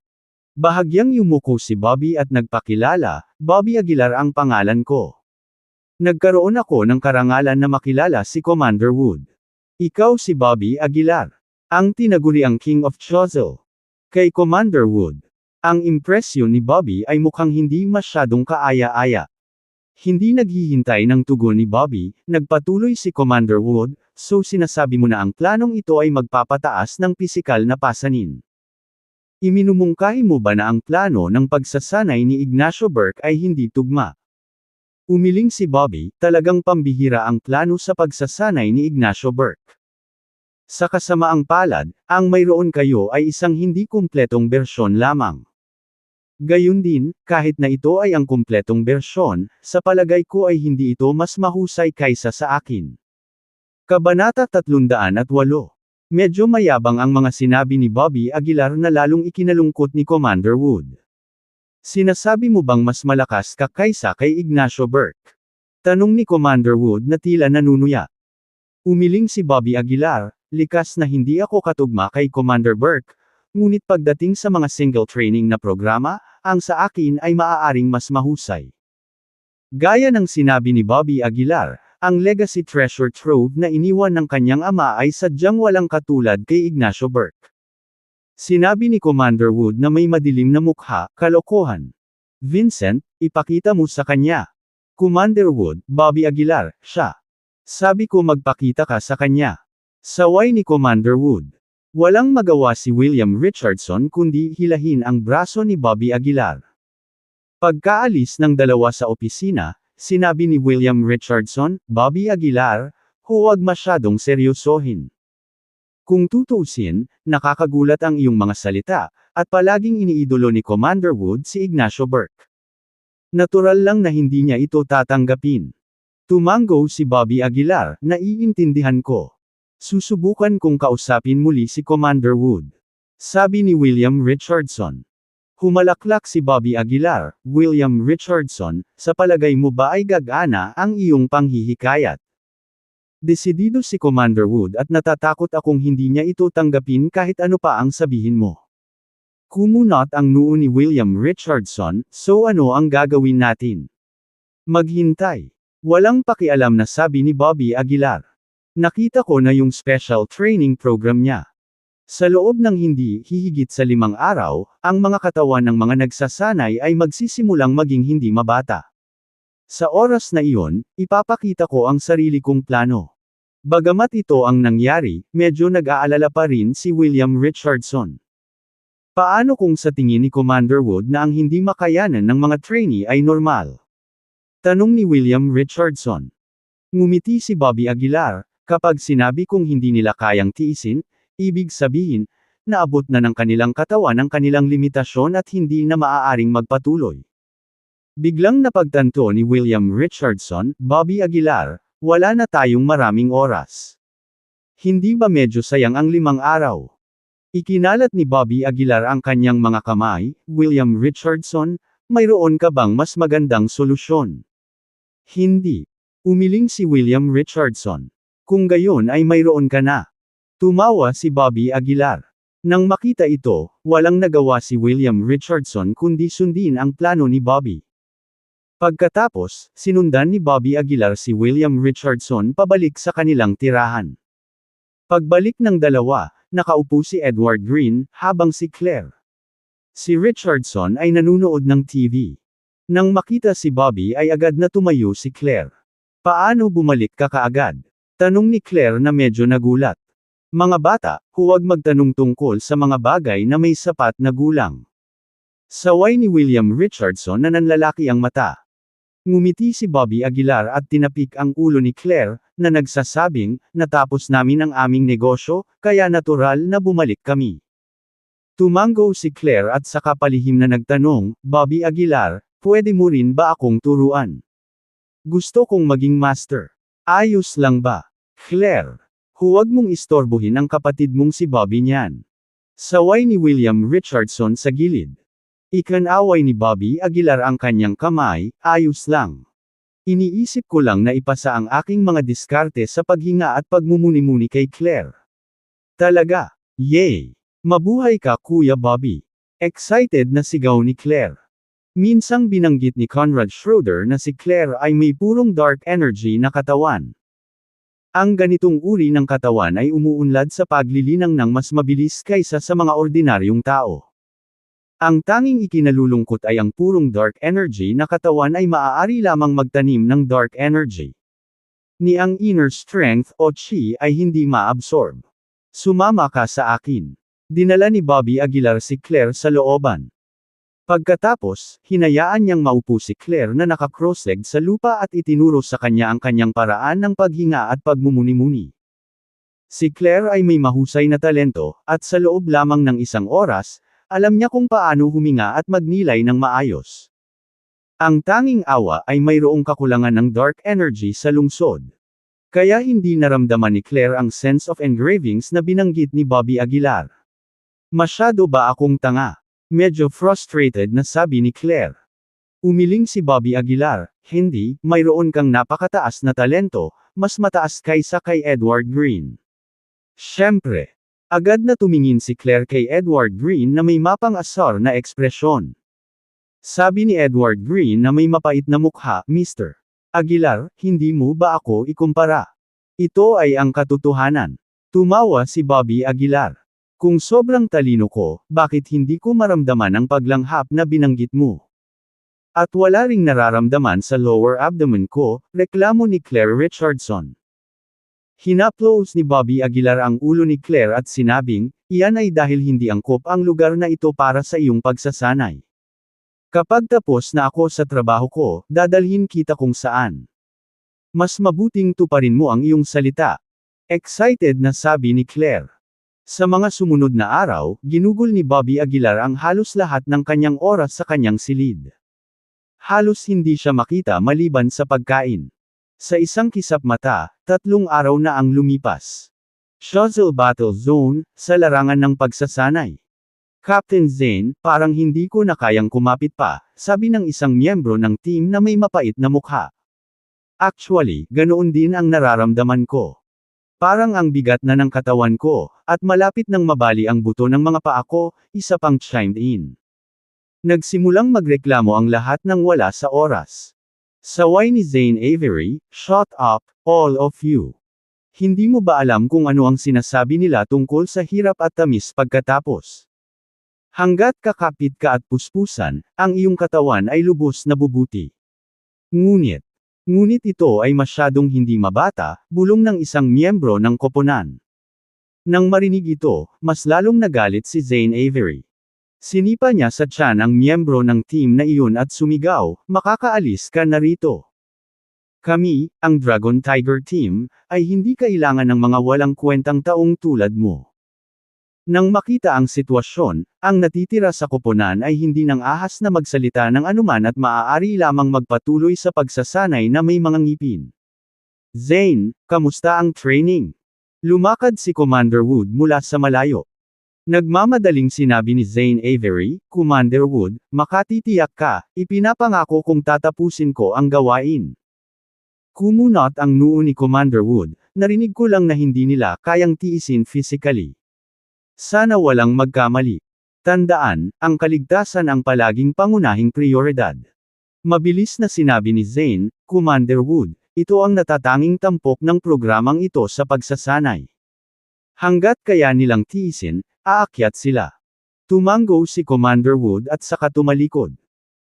Bahagyang yumuko si Bobby at nagpakilala, Bobby Aguilar ang pangalan ko. Nagkaroon ako ng karangalan na makilala si Commander Wood. Ikaw si Bobby Aguilar. Ang tinaguriang King of Choiseul. Kay Commander Wood. Ang impresyon ni Bobby ay mukhang hindi masyadong kaaya-aya. Hindi naghihintay ng tugon ni Bobby, nagpatuloy si Commander Wood, so sinasabi mo na ang planong ito ay magpapataas ng pisikal na pasanin. Iminumungkahi mo ba na ang plano ng pagsasanay ni Ignacio Burke ay hindi tugma? Umiling si Bobby, talagang pambihira ang plano sa pagsasanay ni Ignacio Burke. Sa kasamaang palad, ang mayroon kayo ay isang hindi kumpletong bersyon lamang. Gayun din, kahit na ito ay ang kumpletong bersyon, sa palagay ko ay hindi ito mas mahusay kaysa sa akin. Kabanata 308. Medyo mayabang ang mga sinabi ni Bobby Aguilar na lalong ikinalungkot ni Commander Wood. Sinasabi mo bang mas malakas ka kaysa kay Ignacio Burke? Tanong ni Commander Wood na tila nanunuya. Umiling si Bobby Aguilar, likas na hindi ako katugma kay Commander Burke, ngunit pagdating sa mga single training na programa, ang sa akin ay maaaring mas mahusay. Gaya ng sinabi ni Bobby Aguilar, ang legacy treasure trove na iniwan ng kanyang ama ay sadyang walang katulad kay Ignacio Burke. Sinabi ni Commander Wood na may madilim na mukha, kalokohan. Vincent, ipakita mo sa kanya. Commander Wood, Bobby Aguilar, siya. Sabi ko magpakita ka sa kanya. Saway ni Commander Wood. Walang magawa si William Richardson kundi hilahin ang braso ni Bobby Aguilar. Pagkaalis ng dalawa sa opisina, sinabi ni William Richardson, Bobby Aguilar, huwag masyadong seryosohin. Kung tutuusin, nakakagulat ang iyong mga salita, at palaging iniidolo ni Commander Wood si Ignacio Burke. Natural lang na hindi niya ito tatanggapin. Tumango si Bobby Aguilar, naiintindihan ko. Susubukan kong kausapin muli si Commander Wood. Sabi ni William Richardson. Humalaklak si Bobby Aguilar, William Richardson, sa palagay mo ba ay gagana ang iyong panghihikayat? Desidido si Commander Wood at natatakot akong hindi niya ito tanggapin kahit ano pa ang sabihin mo. Kumunot ang noo ni William Richardson, so ano ang gagawin natin? Maghintay. Walang pakialam na sabi ni Bobby Aguilar. Nakita ko na yung special training program niya. Sa loob ng hindi hihigit sa 5 araw, ang mga katawan ng mga nagsasanay ay magsisimulang maging hindi mabata. Sa oras na iyon, ipapakita ko ang sarili kong plano. Bagamat ito ang nangyari, medyo nag-aalala pa rin si William Richardson. Paano kung sa tingin ni Commander Wood na ang hindi makayanan ng mga trainee ay normal? Tanong ni William Richardson. Ngumiti si Bobby Aguilar, kapag sinabi kong hindi nila kayang tiisin, ibig sabihin, naabot na ng kanilang katawan ang kanilang limitasyon at hindi na maaaring magpatuloy. Biglang napagtanto ni William Richardson, Bobby Aguilar, wala na tayong maraming oras. Hindi ba medyo sayang ang 5 araw? Ikinalat ni Bobby Aguilar ang kanyang mga kamay. William Richardson, mayroon ka bang mas magandang solusyon? Hindi. Umiling si William Richardson. Kung gayon ay mayroon ka na. Tumawa si Bobby Aguilar. Nang makita ito, walang nagawa si William Richardson kundi sundin ang plano ni Bobby. Pagkatapos, sinundan ni Bobby Aguilar si William Richardson pabalik sa kanilang tirahan. Pagbalik ng dalawa, nakaupo si Edward Green, habang si Claire. Si Richardson ay nanunood ng TV. Nang makita si Bobby ay agad na tumayo si Claire. Paano bumalik ka kaagad? Tanong ni Claire na medyo nagulat. Mga bata, huwag magtanong tungkol sa mga bagay na may sapat na gulang. Saway ni William Richardson na nanlalaki ang mata. Ngumiti si Bobby Aguilar at tinapik ang ulo ni Claire, na nagsasabing, natapos namin ang aming negosyo, kaya natural na bumalik kami. Tumango si Claire at saka palihim na nagtanong, Bobby Aguilar, pwede mo rin ba akong turuan? Gusto kong maging master. Ayos lang ba? Claire, huwag mong istorbohin ang kapatid mong si Bobby niyan. Saway ni William Richardson sa gilid. Ikanaway ni Bobby Aguilar ang kanyang kamay, ayos lang. Iniisip ko lang na ipasa ang aking mga diskarte sa paghinga at pagmumuni-muni kay Claire. Talaga? Yay! Mabuhay ka Kuya Bobby! Excited na sigaw ni Claire. Minsang binanggit ni Conrad Schroeder na si Claire ay may purong dark energy na katawan. Ang ganitong uri ng katawan ay umuunlad sa paglilinang ng mas mabilis kaysa sa mga ordinaryong tao. Ang tanging ikinalulungkot ay ang purong dark energy na katawan ay maaari lamang magtanim ng dark energy. Ni ang inner strength o chi ay hindi maabsorb. Sumama ka sa akin. Dinala ni Bobby Aguilar si Claire sa looban. Pagkatapos, hinayaan niyang maupo si Claire na naka-cross-legged sa lupa at itinuro sa kanya ang kanyang paraan ng paghinga at pagmumuni-muni. Si Claire ay may mahusay na talento, at sa loob lamang ng 1 oras, alam niya kung paano huminga at magnilay ng maayos. Ang tanging awa ay mayroong kakulangan ng dark energy sa lungsod. Kaya hindi naramdaman ni Claire ang sense of engravings na binanggit ni Bobby Aguilar. Masyado ba akong tanga? Medyo frustrated na sabi ni Claire. Umiling si Bobby Aguilar, hindi, mayroon kang napakataas na talento, mas mataas kaysa kay Edward Green. Siyempre. Agad na tumingin si Claire kay Edward Green na may mapang-asar na ekspresyon. Sabi ni Edward Green na may mapait na mukha, Mr. Aguilar, hindi mo ba ako ikumpara? Ito ay ang katotohanan. Tumawa si Bobby Aguilar. Kung sobrang talino ko, bakit hindi ko maramdaman ang paglanghap na binanggit mo? At wala ring nararamdaman sa lower abdomen ko, reklamo ni Claire Richardson. Hinaplos ni Bobby Aguilar ang ulo ni Claire at sinabing, iyan ay dahil hindi angkop ang lugar na ito para sa iyong pagsasanay. Kapag tapos na ako sa trabaho ko, dadalhin kita kung saan. Mas mabuting tuparin mo ang iyong salita. Excited na sabi ni Claire. Sa mga sumunod na araw, ginugol ni Bobby Aguilar ang halos lahat ng kanyang oras sa kanyang silid. Halos hindi siya makita maliban sa pagkain. Sa isang kisap mata, 3 araw na ang lumipas. Shuttle Battle Zone, sa larangan ng pagsasanay. Captain Zane, parang hindi ko na kayang kumapit pa, sabi ng isang miyembro ng team na may mapait na mukha. Actually, ganoon din ang nararamdaman ko. Parang ang bigat na ng katawan ko, at malapit nang mabali ang buto ng mga paa ko, isa pang chimed in. Nagsimulang magreklamo ang lahat ng wala sa oras. Saway ni Zane Avery, shut up, all of you. Hindi mo ba alam kung ano ang sinasabi nila tungkol sa hirap at tamis pagkatapos? Hanggat kakapit ka at puspusan, ang iyong katawan ay lubos na bubuti. Ngunit, ngunit ito ay masyadong hindi mabata, bulong ng isang miyembro ng koponan. Nang marinig ito, mas lalong nagalit si Zane Avery. Sinipa niya sa tiyan ang miyembro ng team na iyon at sumigaw, "Makakaalis ka na rito. Kami, ang Dragon Tiger Team, ay hindi kailangan ng mga walang kwentang taong tulad mo." Nang makita ang sitwasyon, ang natitira sa koponan ay hindi nang ahas na magsalita ng anuman at maaari lamang magpatuloy sa pagsasanay na may mga ngipin. "Zane, kamusta ang training?" Lumakad si Commander Wood mula sa malayo. Nagmamadaling sinabi ni Zane Avery, "Commander Wood, makatitiyak ka, ipinapangako kong tatapusin ko ang gawain." Kumunot ang noo ni Commander Wood, "Narinig ko lang na hindi nila kayang tiisin physically. Sana walang magkamali. Tandaan, ang kaligtasan ang palaging pangunahing prioridad." Mabilis na sinabi ni Zane, "Commander Wood, ito ang natatanging tampok ng programang ito sa pagsasanay. Hanggat kaya nilang tiisin, aakyat sila." Tumango si Commander Wood at saka tumalikod.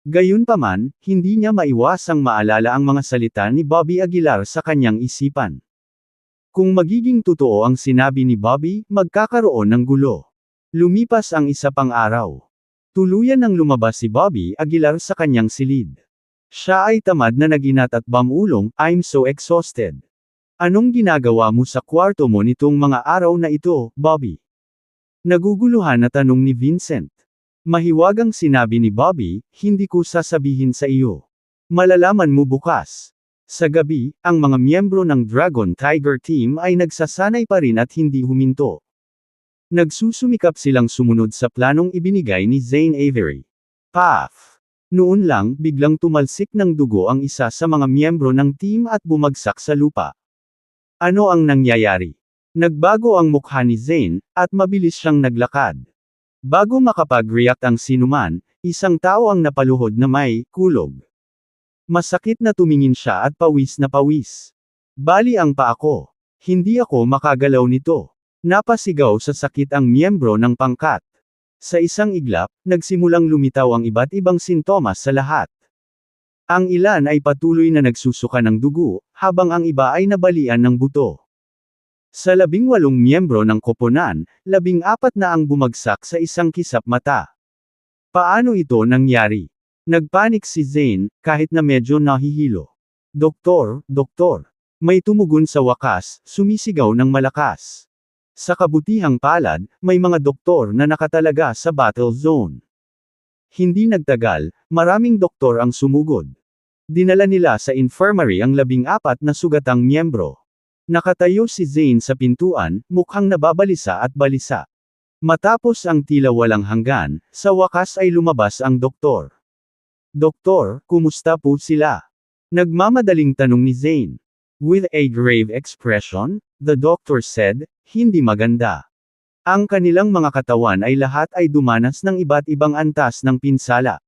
Gayunpaman, hindi niya maiwasang maalala ang mga salita ni Bobby Aguilar sa kanyang isipan. Kung magiging totoo ang sinabi ni Bobby, magkakaroon ng gulo. Lumipas ang isa pang araw. Tuluyan nang lumabas si Bobby Aguilar sa kanyang silid. Siya ay tamad na naginat at bamulong, "I'm so exhausted." "Anong ginagawa mo sa kwarto mo nitong mga araw na ito, Bobby?" Naguguluhan na tanong ni Vincent. Mahiwagang sinabi ni Bobby, "Hindi ko sasabihin sa iyo. Malalaman mo bukas." Sa gabi, ang mga miyembro ng Dragon Tiger Team ay nagsasanay pa rin at hindi huminto. Nagsusumikap silang sumunod sa planong ibinigay ni Zane Avery. Path! Noon lang, biglang tumalsik ng dugo ang isa sa mga miyembro ng team at bumagsak sa lupa. Ano ang nangyayari? Nagbago ang mukha ni Zane, at mabilis siyang naglakad. Bago makapag-react ang sinuman, isang tao ang napaluhod na may kulog. Masakit na tumingin siya at pawis na pawis. "Bali ang paa ko. Hindi ako makagalaw nito." Napasigaw sa sakit ang miyembro ng pangkat. Sa isang iglap, nagsimulang lumitaw ang iba't ibang sintomas sa lahat. Ang ilan ay patuloy na nagsusuka ng dugo, habang ang iba ay nabalian ng buto. Sa 18 miyembro ng koponan, 14 na ang bumagsak sa isang kisap mata. Paano ito nangyari? Nagpanik si Zane, kahit na medyo nahihilo. "Doktor, doktor!" May tumugon sa wakas, sumisigaw ng malakas. Sa kabutihang palad, may mga doktor na nakatalaga sa battle zone. Hindi nagtagal, maraming doktor ang sumugod. Dinala nila sa infirmary ang 14 na sugatang miyembro. Nakatayo si Zane sa pintuan, mukhang nababalisa at balisa. Matapos ang tila walang hanggan, sa wakas ay lumabas ang doktor. "Doktor, kumusta po sila?" Nagmamadaling tanong ni Zane. With a grave expression, the doctor said, "Hindi maganda. Ang kanilang mga katawan ay lahat ay dumanas ng iba't ibang antas ng pinsala.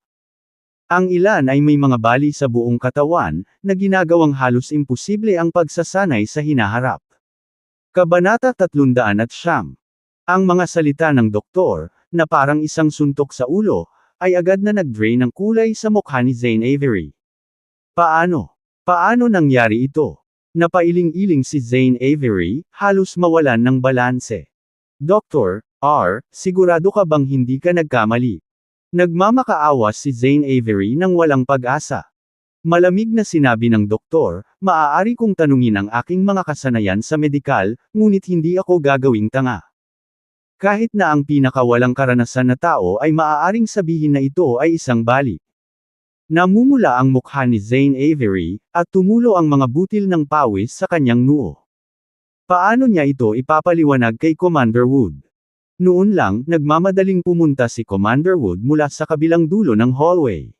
Ang ilan ay may mga bali sa buong katawan, na ginagawang halos imposible ang pagsasanay sa hinaharap." Kabanata 309. Ang mga salita ng doktor, na parang isang suntok sa ulo, ay agad na nag-drain ng kulay sa mukha ni Zane Avery. Paano? Paano nangyari ito? Napailing-iling si Zane Avery, halos mawalan ng balanse. "Doktor, sigurado ka bang hindi ka nagkamali?" Nagmamakaawa si Zane Avery nang walang pag-asa. Malamig na sinabi ng doktor, "Maaari kong tanungin ang aking mga kasanayan sa medikal, ngunit hindi ako gagawing tanga. Kahit na ang pinakawalang karanasan na tao ay maaaring sabihin na ito ay isang bali." Namumula ang mukha ni Zane Avery, at tumulo ang mga butil ng pawis sa kanyang noo. Paano niya ito ipapaliwanag kay Commander Wood? Noon lang, nagmamadaling pumunta si Commander Wood mula sa kabilang dulo ng hallway.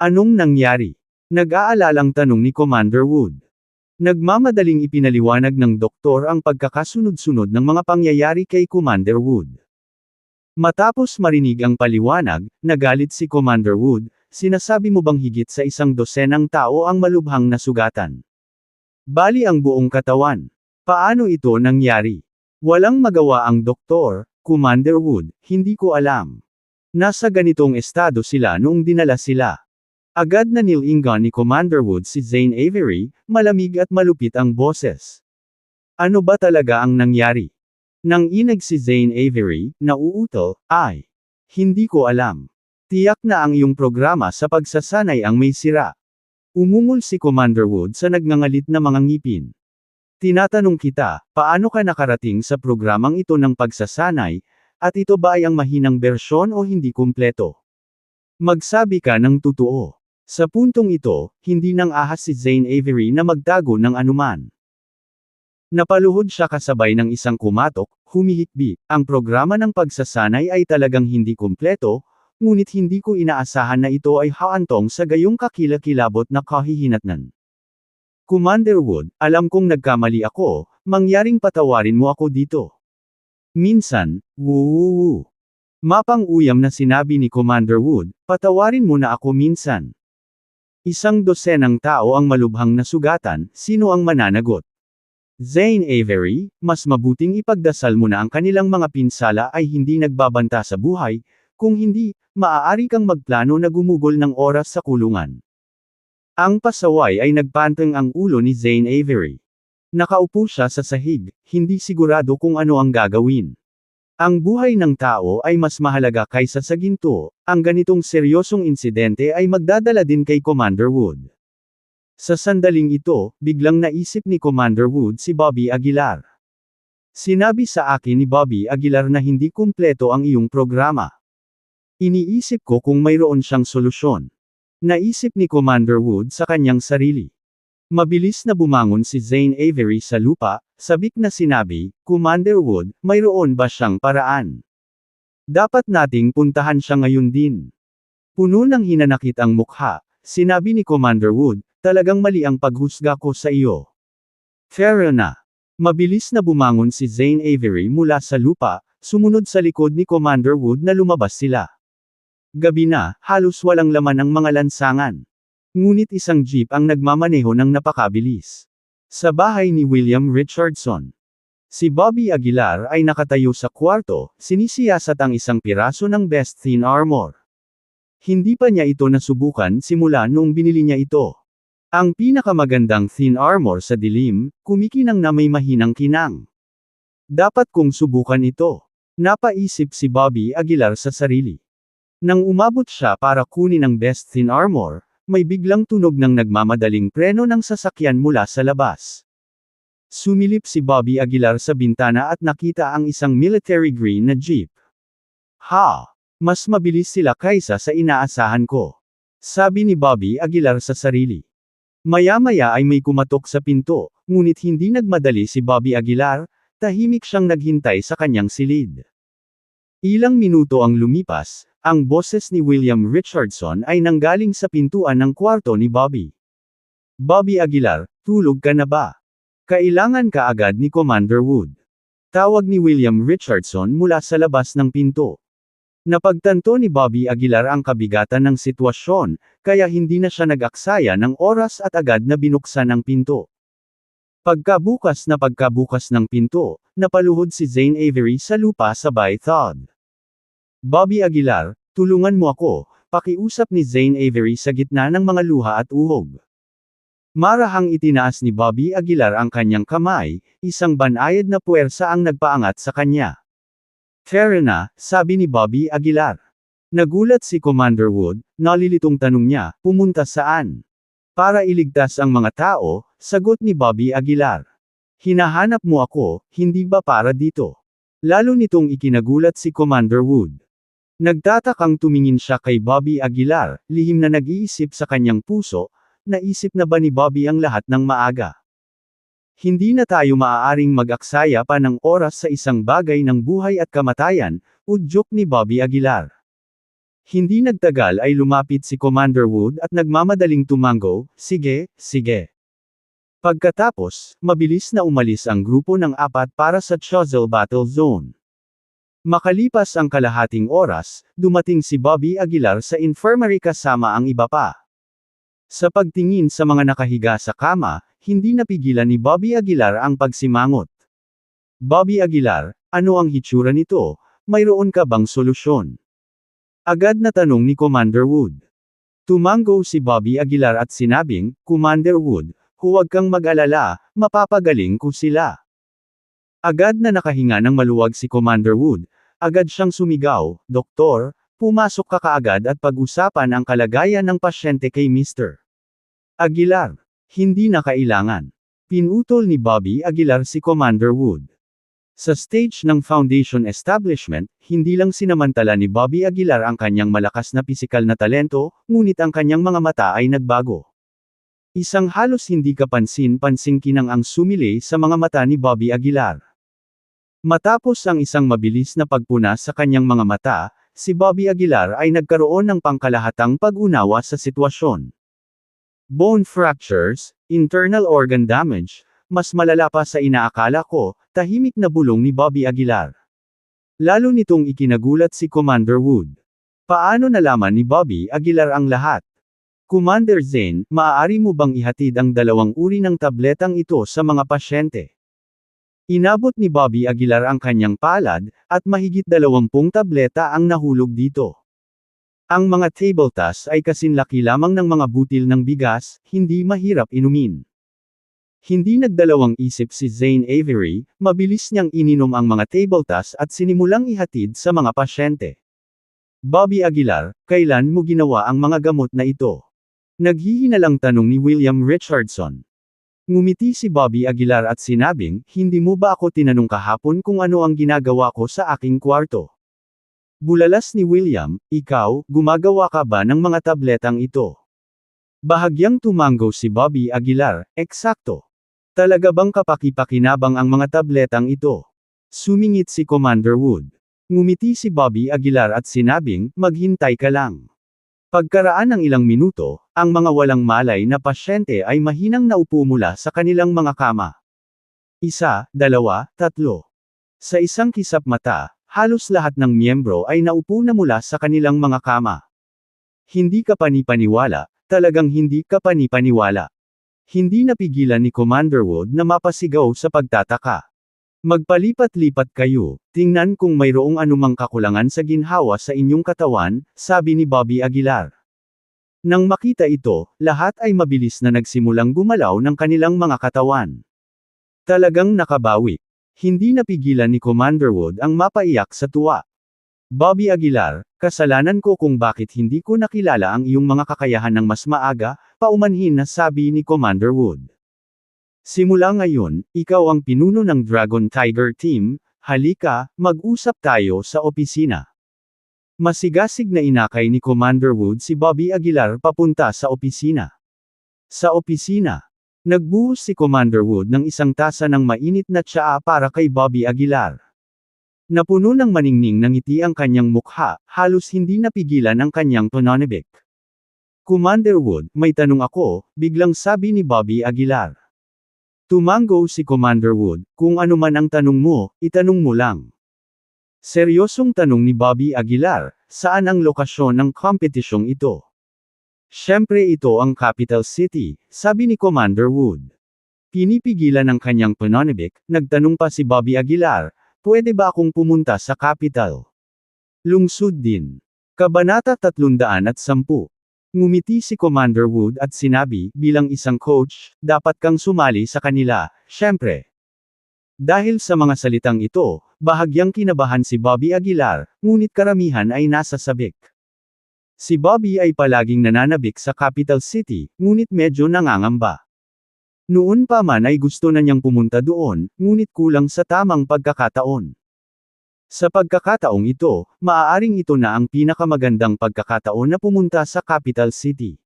Anong nangyari? Nag-aalalang tanong ni Commander Wood. Nagmamadaling ipinaliwanag ng doktor ang pagkakasunod-sunod ng mga pangyayari kay Commander Wood. Matapos marinig ang paliwanag, nagalit si Commander Wood. "Sinasabi mo bang higit sa 100 tao ang malubhang nasugatan? Bali ang buong katawan. Paano ito nangyari?" Walang magawa ang doktor, "Commander Wood, hindi ko alam. Nasa ganitong estado sila noong dinala sila. Agad na nilingan ni Commander Wood si Zane Avery, malamig at malupit ang boses. Ano ba talaga ang nangyari? Nang inag si Zane Avery, nauutal, ay. Hindi ko alam. Tiyak na ang iyong programa sa pagsasanay ang may sira. Umungol si Commander Wood sa nagngangalit na mga ngipin. Tinatanong kita, paano ka nakarating sa programang ito ng pagsasanay, at ito ba ay ang mahinang bersyon o hindi kumpleto? Magsabi ka ng totoo. Sa puntong ito, hindi nang ahas si Zane Avery na magtago ng anuman. Napaluhod siya kasabay ng isang kumatok, humihikbi, ang programa ng pagsasanay ay talagang hindi kumpleto, ngunit hindi ko inaasahan na ito ay haantong sa gayong kakilakilabot na kahihinatnan. Commander Wood, alam kong nagkamali ako, mangyaring patawarin mo ako dito. Minsan, wuuwu. Mapang-uyam na sinabi ni Commander Wood, patawarin mo na ako minsan. Isang dosenang tao ang malubhang nasugatan, sino ang mananagot? Zane Avery, mas mabuting ipagdasal mo na ang kanilang mga pinsala ay hindi nagbabanta sa buhay, kung hindi, maaari kang magplano na gumugol ng oras sa kulungan. Ang pasaway ay nagpantang ang ulo ni Zane Avery. Nakaupo siya sa sahig, hindi sigurado kung ano ang gagawin. Ang buhay ng tao ay mas mahalaga kaysa sa ginto, ang ganitong seryosong insidente ay magdadala din kay Commander Wood. Sa sandaling ito, biglang naisip ni Commander Wood si Bobby Aguilar. Sinabi sa akin ni Bobby Aguilar na hindi kumpleto ang iyong programa. Iniisip ko kung mayroon siyang solusyon. Naisip ni Commander Wood sa kanyang sarili. Mabilis na bumangon si Zane Avery sa lupa, sabik na sinabi, Commander Wood, mayroon ba siyang paraan? Dapat nating puntahan siya ngayon din. Puno ng hinanakit ang mukha, sinabi ni Commander Wood, talagang mali ang paghusga ko sa iyo. Fair na. Mabilis na bumangon si Zane Avery mula sa lupa, sumunod sa likod ni Commander Wood na lumabas sila. Gabi na, halos walang laman ang mga lansangan. Ngunit isang jeep ang nagmamaneho ng napakabilis. Sa bahay ni William Richardson. Si Bobby Aguilar ay nakatayo sa kwarto, sinisiyasat ang isang piraso ng best thin armor. Hindi pa niya ito nasubukan simula noong binili niya ito. Ang pinakamagandang thin armor sa dilim, kumikinang na may mahinang kinang. Dapat kong subukan ito. Napaisip si Bobby Aguilar sa sarili. Nang umabot siya para kunin ang best thin armor, may biglang tunog ng nagmamadaling preno ng sasakyan mula sa labas. Sumilip si Bobby Aguilar sa bintana at nakita ang isang military green na jeep. Ha! Mas mabilis sila kaysa sa inaasahan ko. Sabi ni Bobby Aguilar sa sarili. Maya-maya ay may kumatok sa pinto, ngunit hindi nagmadali si Bobby Aguilar, tahimik siyang naghintay sa kanyang silid. Ilang minuto ang lumipas, ang boses ni William Richardson ay nanggaling sa pintuan ng kwarto ni Bobby. Bobby Aguilar, tulog ka na ba? Kailangan ka agad ni Commander Wood. Tawag ni William Richardson mula sa labas ng pinto. Napagtanto ni Bobby Aguilar ang kabigatan ng sitwasyon, kaya hindi na siya nag-aksaya ng oras at agad na binuksan ang pinto. Pagkabukas ng pinto, napaluhod si Zane Avery sa lupa sabay thud. Bobby Aguilar, tulungan mo ako, pakiusap ni Zane Avery sa gitna ng mga luha at uhog. Marahang itinaas ni Bobby Aguilar ang kanyang kamay, isang banayad na puwersa ang nagpaangat sa kanya. Fair na, sabi ni Bobby Aguilar. Nagulat si Commander Wood, nalilitong tanong niya, pumunta saan? Para iligtas ang mga tao, sagot ni Bobby Aguilar. Hinahanap mo ako, hindi ba para dito? Lalo nitong ikinagulat si Commander Wood. Nagtatakang tumingin siya kay Bobby Aguilar, lihim na nag-iisip sa kanyang puso, naisip na ba ni Bobby ang lahat ng maaga? Hindi na tayo maaaring mag-aksaya pa ng oras sa isang bagay ng buhay at kamatayan, udyok ni Bobby Aguilar. Hindi nagtagal ay lumapit si Commander Wood at nagmamadaling tumango, sige, sige. Pagkatapos, mabilis na umalis ang grupo ng 4 para sa Choiseul Battle Zone. Makalipas ang kalahating oras, dumating si Bobby Aguilar sa infirmary kasama ang iba pa. Sa pagtingin sa mga nakahiga sa kama, hindi napigilan ni Bobby Aguilar ang pagsimangot. Bobby Aguilar, ano ang hitsura nito? Mayroon ka bang solusyon? Agad na tanong ni Commander Wood. Tumango si Bobby Aguilar at sinabing, Commander Wood, huwag kang mag-alala, mapapagaling ko sila. Agad na nakahinga ng maluwag si Commander Wood, agad siyang sumigaw, Doktor, pumasok ka kaagad at pag-usapan ang kalagayan ng pasyente kay Mr. Aguilar. Hindi na kailangan. Pinutol ni Bobby Aguilar si Commander Wood. Sa stage ng Foundation Establishment, hindi lang sinamantala ni Bobby Aguilar ang kanyang malakas na pisikal na talento, ngunit ang kanyang mga mata ay nagbago. Isang halos hindi kapansin-pansing kinang ang sumili sa mga mata ni Bobby Aguilar. Matapos ang isang mabilis na pagpuna sa kanyang mga mata, si Bobby Aguilar ay nagkaroon ng pangkalahatang pag-unawa sa sitwasyon. Bone fractures, internal organ damage, mas malala pa sa inaakala ko, tahimik na bulong ni Bobby Aguilar. Lalo nitong ikinagulat si Commander Wood. Paano nalaman ni Bobby Aguilar ang lahat? Commander Zane, maaari mo bang ihatid ang dalawang uri ng tabletang ito sa mga pasyente? Inabot ni Bobby Aguilar ang kanyang palad, at mahigit 20 tableta ang nahulog dito. Ang mga tabletas ay kasinlaki lamang ng mga butil ng bigas, hindi mahirap inumin. Hindi nagdalawang isip si Zane Avery, mabilis niyang ininom ang mga tabletas at sinimulang ihatid sa mga pasyente. Bobby Aguilar, kailan mo ginawa ang mga gamot na ito? Naghihinalang tanong ni William Richardson. Ngumiti si Bobby Aguilar at sinabing, hindi mo ba ako tinanong kahapon kung ano ang ginagawa ko sa aking kwarto? Bulalas ni William, ikaw, gumagawa ka ba ng mga tabletang ito? Bahagyang tumango si Bobby Aguilar, eksakto. Talaga bang kapaki-pakinabang ang mga tabletang ito? Sumingit si Commander Wood. Ngumiti si Bobby Aguilar at sinabing, maghintay ka lang. Pagkaraan ng ilang minuto, ang mga walang malay na pasyente ay mahinang naupo mula sa kanilang mga kama. 1, 2, 3. Sa isang kisap mata, halos lahat ng miyembro ay naupo na mula sa kanilang mga kama. Hindi ka panipaniwala, talagang hindi ka panipaniwala. Hindi napigilan ni Commander Wood na mapasigaw sa pagtataka. Magpalipat-lipat kayo, tingnan kung mayroong anumang kakulangan sa ginhawa sa inyong katawan, sabi ni Bobby Aguilar. Nang makita ito, lahat ay mabilis na nagsimulang gumalaw ng kanilang mga katawan. Talagang nakabawi. Hindi napigilan ni Commander Wood ang mapaiyak sa tuwa. Bobby Aguilar, kasalanan ko kung bakit hindi ko nakilala ang iyong mga kakayahan ng mas maaga, paumanhin na sabi ni Commander Wood. Simula ngayon, ikaw ang pinuno ng Dragon Tiger Team, halika, mag-usap tayo sa opisina. Masigasig na inakay ni Commander Wood si Bobby Aguilar papunta sa opisina. Sa opisina, nagbuhos si Commander Wood ng isang tasa ng mainit na tsaa para kay Bobby Aguilar. Napuno ng maningning ng ngiti ang kanyang mukha, halos hindi napigilan ang kanyang pananabik. Commander Wood, may tanong ako, biglang sabi ni Bobby Aguilar. Tumango si Commander Wood, kung ano man ang tanong mo, itanong mo lang. Seryosong tanong ni Bobby Aguilar, saan ang lokasyon ng kompetisyong ito? Siyempre ito ang capital city, sabi ni Commander Wood. Pinipigilan ang kanyang pananabik, nagtanong pa si Bobby Aguilar, pwede ba akong pumunta sa capital? Lungsod din. Kabanata 310. Ngumiti si Commander Wood at sinabi, bilang isang coach, dapat kang sumali sa kanila, siyempre. Dahil sa mga salitang ito, bahagyang kinabahan si Bobby Aguilar, ngunit karamihan ay nasa sabik. Si Bobby ay palaging nananabik sa capital city, ngunit medyo nangangamba. Noon pa man ay gusto na niyang pumunta doon, ngunit kulang sa tamang pagkakataon. Sa pagkakataong ito, maaaring ito na ang pinakamagandang pagkakataon na pumunta sa capital city.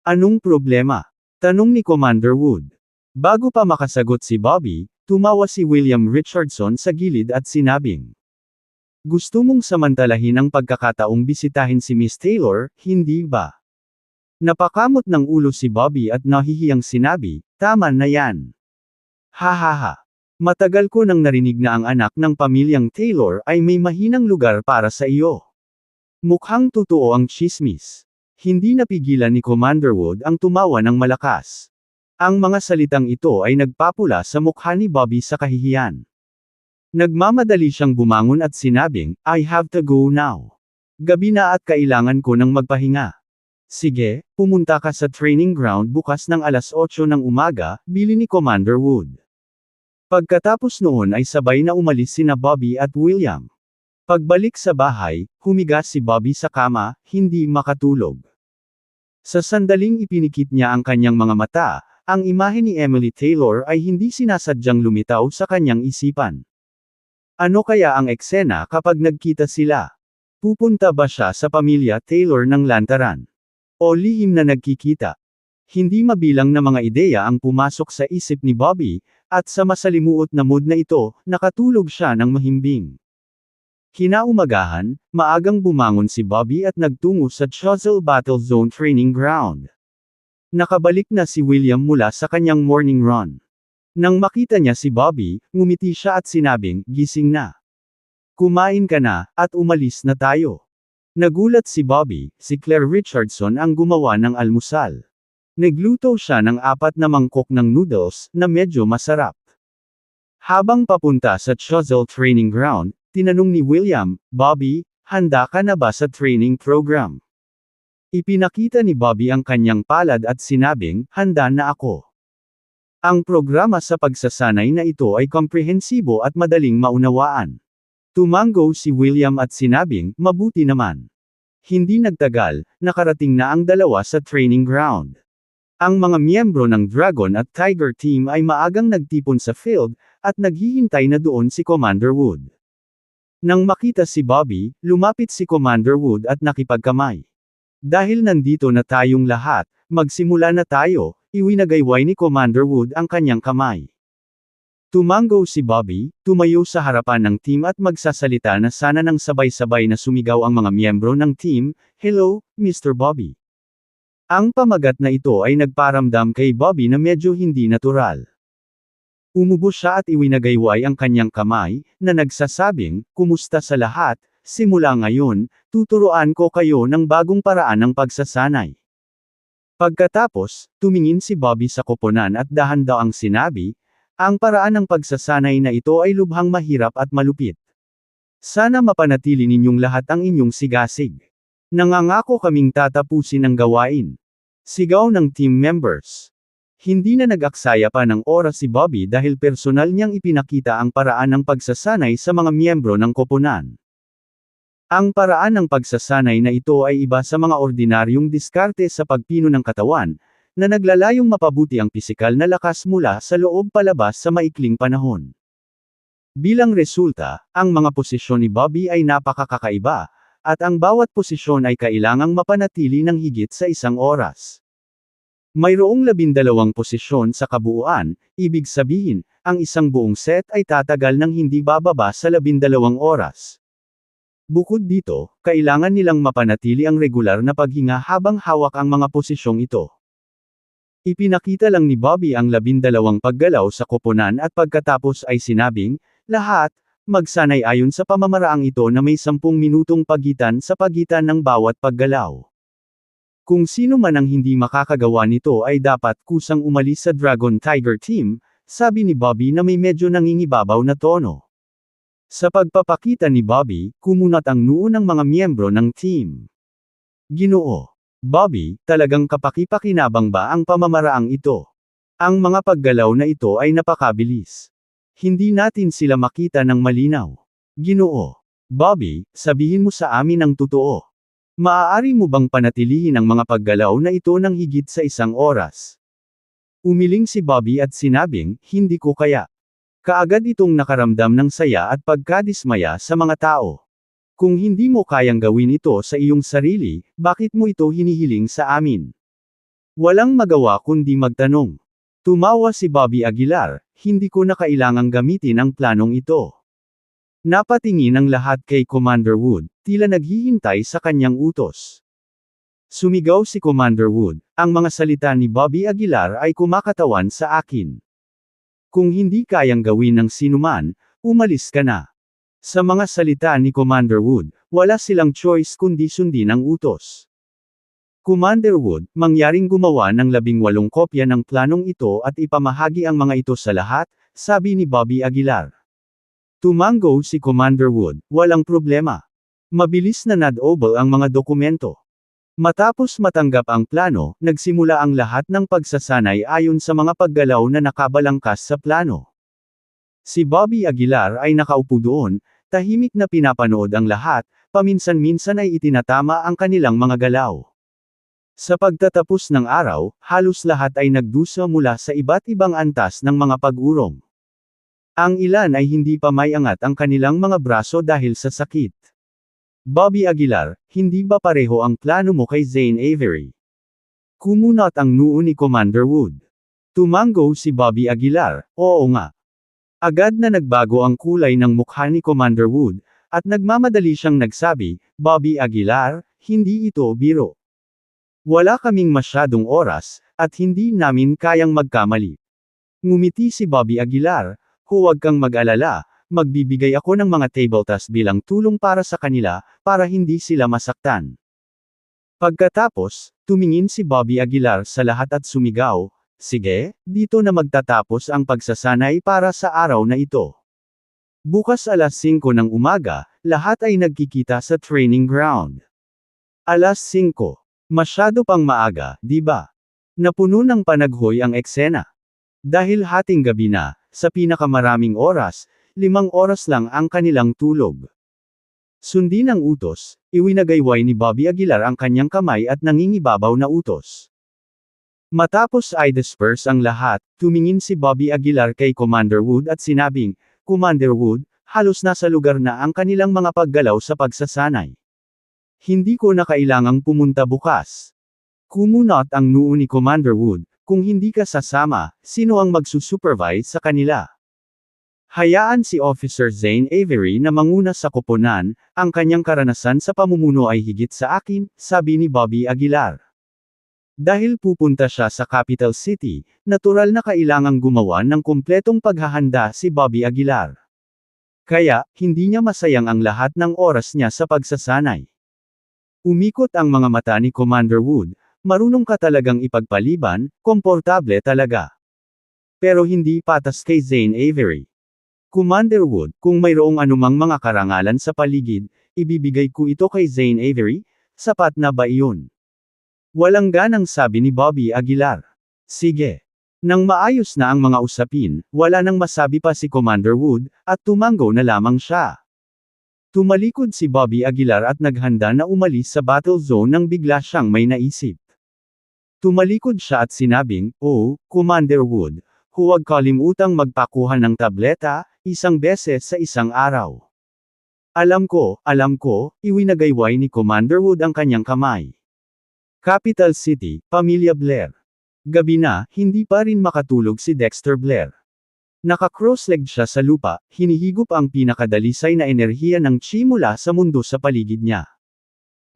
Anong problema? Tanong ni Commander Wood. Bago pa makasagot si Bobby, tumawa si William Richardson sa gilid at sinabing, gusto mong samantalahin ang pagkakataong bisitahin si Miss Taylor, hindi ba? Napakamot ng ulo si Bobby at nahihiyang sinabi, tama na yan. Hahaha. Matagal ko nang narinig na ang anak ng pamilyang Taylor ay may mahinang lugar para sa iyo. Mukhang totoo ang tsismis. Hindi napigilan ni Commander Wood ang tumawa ng malakas. Ang mga salitang ito ay nagpapula sa mukha ni Bobby sa kahihiyan. Nagmamadali siyang bumangon at sinabing, I have to go now. Gabi na at kailangan ko ng magpahinga. Sige, pumunta ka sa training ground bukas ng alas 8 ng umaga, bili ni Commander Wood. Pagkatapos noon ay sabay na umalis sina Bobby at William. Pagbalik sa bahay, humiga si Bobby sa kama, hindi makatulog. Sa sandaling ipinikit niya ang kanyang mga mata, ang imahe ni Emily Taylor ay hindi sinasadyang lumitaw sa kanyang isipan. Ano kaya ang eksena kapag nagkita sila? Pupunta ba siya sa pamilya Taylor ng lantaran? O lihim na nagkikita? Hindi mabilang na mga ideya ang pumasok sa isip ni Bobby, at sa masalimuot na mood na ito, nakatulog siya ng mahimbing. Kinaumagahan, maagang bumangon si Bobby at nagtungo sa Choiseul Battle Zone Training Ground. Nakabalik na si William mula sa kanyang morning run. Nang makita niya si Bobby, ngumiti siya at sinabing, "Gising na. Kumain ka na, at umalis na tayo." Nagulat si Bobby, si Claire Richardson ang gumawa ng almusal. Nagluto siya ng 4 na mangkok ng noodles, na medyo masarap. Habang papunta sa Choiseul Training Ground, tinanong ni William, "Bobby, handa ka na ba sa training program?" Ipinakita ni Bobby ang kanyang palad at sinabing, "Handa na ako." Ang programa sa pagsasanay na ito ay komprehensibo at madaling maunawaan. Tumango si William at sinabing, "Mabuti naman." Hindi nagtagal, nakarating na ang dalawa sa training ground. Ang mga miyembro ng Dragon at Tiger team ay maagang nagtipon sa field, at naghihintay na doon si Commander Wood. Nang makita si Bobby, lumapit si Commander Wood at nakipagkamay. "Dahil nandito na tayong lahat, magsimula na tayo," iwinagayway ni Commander Wood ang kanyang kamay. Tumango si Bobby, tumayo sa harapan ng team at magsasalita na sana nang sabay-sabay na sumigaw ang mga miyembro ng team, "Hello, Mr. Bobby." Ang pamagat na ito ay nagparamdam kay Bobby na medyo hindi natural. Umubo siya at iwinagayway ang kanyang kamay, na nagsasabing, "Kumusta sa lahat, simula ngayon, tuturuan ko kayo ng bagong paraan ng pagsasanay." Pagkatapos, tumingin si Bobby sa koponan at dahan-daw ang sinabi, "Ang paraan ng pagsasanay na ito ay lubhang mahirap at malupit. Sana mapanatili ninyong lahat ang inyong sigasig. Nangangako kaming tatapusin ang gawain." Sigaw ng team members. Hindi na nag-aksaya pa ng oras si Bobby dahil personal niyang ipinakita ang paraan ng pagsasanay sa mga miyembro ng koponan. Ang paraan ng pagsasanay na ito ay iba sa mga ordinaryong diskarte sa pagpino ng katawan, na naglalayong mapabuti ang pisikal na lakas mula sa loob palabas sa maikling panahon. Bilang resulta, ang mga posisyon ni Bobby ay napakakaiba, at ang bawat posisyon ay kailangang mapanatili ng higit sa 1 oras. Mayroong 12 posisyon sa kabuuan, ibig sabihin, ang isang buong set ay tatagal ng hindi bababa sa 12 oras. Bukod dito, kailangan nilang mapanatili ang regular na paghinga habang hawak ang mga posisyong ito. Ipinakita lang ni Bobby ang 12 paggalaw sa koponan at pagkatapos ay sinabing, "Lahat, magsanay ayon sa pamamaraang ito na may 10 minutong pagitan sa pagitan ng bawat paggalaw." Kung sino man ang hindi makakagawa nito ay dapat kusang umalis sa Dragon Tiger team, sabi ni Bobby na may medyo nangingibabaw na tono. Sa pagpapakita ni Bobby, kumunat ang noo ng mga miyembro ng team. "Ginoo. Bobby, talagang kapaki-pakinabang ba ang pamamaraang ito? Ang mga paggalaw na ito ay napakabilis. Hindi natin sila makita ng malinaw. Ginoo. Bobby, sabihin mo sa amin ang totoo. Maaari mo bang panatilihin ang mga paggalaw na ito ng higit sa 1 oras?" Umiling si Bobby at sinabing, "Hindi ko kaya." Kaagad itong nakaramdam ng saya at pagkadismaya sa mga tao. "Kung hindi mo kayang gawin ito sa iyong sarili, bakit mo ito hinihiling sa amin?" Walang magawa kundi magtanong. Tumawa si Bobby Aguilar, "Hindi ko na kailangang gamitin ang planong ito." Napatingin ang lahat kay Commander Wood, tila naghihintay sa kanyang utos. Sumigaw si Commander Wood, "Ang mga salita ni Bobby Aguilar ay kumakatawan sa akin. Kung hindi kayang gawin ng sinuman, umalis ka na." Sa mga salita ni Commander Wood, wala silang choice kundi sundin ang utos. Commander Wood, mangyaring gumawa ng 18 kopya ng planong ito at ipamahagi ang mga ito sa lahat, sabi ni Bobby Aguilar. Tumango si Commander Wood, "Walang problema. Mabilis na nad-oval ang mga dokumento. Matapos matanggap ang plano, nagsimula ang lahat ng pagsasanay ayon sa mga paggalaw na nakabalangkas sa plano. Si Bobby Aguilar ay nakaupo doon, tahimik na pinapanood ang lahat, paminsan-minsan ay itinatama ang kanilang mga galaw. Sa pagtatapos ng araw, halos lahat ay nagdusa mula sa iba't ibang antas ng mga pag-urong. Ang ilan ay hindi pa may angat ang kanilang mga braso dahil sa sakit. Bobby Aguilar, hindi ba pareho ang plano mo kay Zane Avery? Kumunot ang noo ni Commander Wood. Tumango si Bobby Aguilar, oo nga. Agad na nagbago ang kulay ng mukha ni Commander Wood, at nagmamadali siyang nagsabi, Bobby Aguilar, hindi ito biro. Wala kaming masyadong oras, at hindi namin kayang magkamali. Ngumiti si Bobby Aguilar, huwag kang mag-alala, magbibigay ako ng mga table tasks bilang tulong para sa kanila, para hindi sila masaktan. Pagkatapos, tumingin si Bobby Aguilar sa lahat at sumigaw, sige, dito na magtatapos ang pagsasanay para sa araw na ito. Bukas alas 5 ng umaga, lahat ay nagkikita sa training ground. Alas 5. Masyado pang maaga, di ba? Napuno ng panaghoy ang eksena. Dahil hating gabi na, sa pinakamaraming oras, 5 oras lang ang kanilang tulog. Sundin ang utos, iwinagayway ni Bobby Aguilar ang kanyang kamay at nangingibabaw na utos. Matapos ay disperse ang lahat, tumingin si Bobby Aguilar kay Commander Wood at sinabing, Commander Wood, halos nasa lugar na ang kanilang mga paggalaw sa pagsasanay. Hindi ko na kailangang pumunta bukas. Kumunot ang noo ni Commander Wood, kung hindi ka sasama, sino ang magsusupervise sa kanila? Hayaan si Officer Zane Avery na manguna sa koponan, ang kanyang karanasan sa pamumuno ay higit sa akin, sabi ni Bobby Aguilar. Dahil pupunta siya sa capital city, natural na kailangang gumawa ng kumpletong paghahanda si Bobby Aguilar. Kaya, hindi niya masayang ang lahat ng oras niya sa pagsasanay. Umikot ang mga mata ni Commander Wood, marunong ka talagang ipagpaliban, komportable talaga. Pero hindi patas kay Zane Avery. Commander Wood, kung mayroong anumang mga karangalan sa paligid, ibibigay ko ito kay Zane Avery, sapat na ba iyon? Walang ganang sabi ni Bobby Aguilar. Sige. Nang maayos na ang mga usapin, wala nang masabi pa si Commander Wood, at tumango na lamang siya. Tumalikod si Bobby Aguilar at naghanda na umalis sa battle zone nang bigla siyang may naisip. Tumalikod siya at sinabing, oh, Commander Wood, huwag kalimutang magpakuha ng tableta, 1 beses sa isang araw. Alam ko, iwinagayway ni Commander Wood ang kanyang kamay. Capital City, Pamilya Blair. Gabi na, hindi pa rin makatulog si Dexter Blair. Naka-cross-legged siya sa lupa, hinihigop ang pinakadalisay na enerhiya ng chi mula sa mundo sa paligid niya.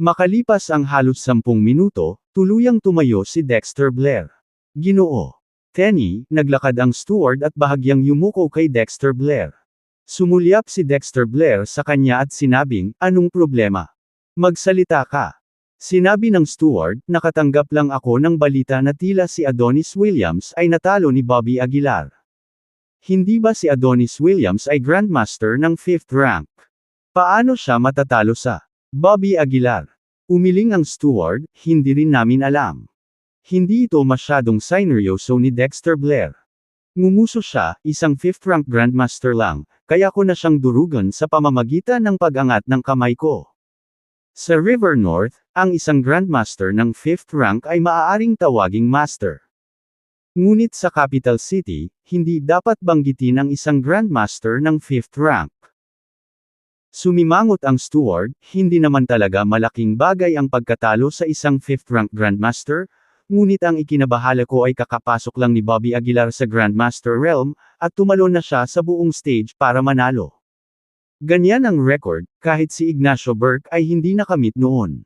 Makalipas ang halos 10 minuto, tuluyang tumayo si Dexter Blair. Ginoo. Tenny, naglakad ang steward at bahagyang yumuko kay Dexter Blair. Sumulyap si Dexter Blair sa kanya at sinabing, anong problema? Magsalita ka. Sinabi ng steward, nakatanggap lang ako ng balita na tila si Adonis Williams ay natalo ni Bobby Aguilar. Hindi ba si Adonis Williams ay Grandmaster ng 5th rank? Paano siya matatalo sa Bobby Aguilar? Umiling ang steward, hindi rin namin alam. Hindi ito masyadong sineryoso ni Dexter Blair. Ngumuso siya, isang 5th rank Grandmaster lang, kaya ko na siyang durugan sa pamamagitan ng pag-angat ng kamay ko. Sa River North, ang isang Grandmaster ng 5th rank ay maaaring tawaging Master. Ngunit sa Capital City, hindi dapat banggitin ang isang Grandmaster ng 5th rank. Sumimangot ang steward, hindi naman talaga malaking bagay ang pagkatalo sa isang 5th rank Grandmaster, ngunit ang ikinabahala ko ay kakapasok lang ni Bobby Aguilar sa Grandmaster realm, at tumalon na siya sa buong stage para manalo. Ganyan ang record, kahit si Ignacio Burke ay hindi nakamit noon.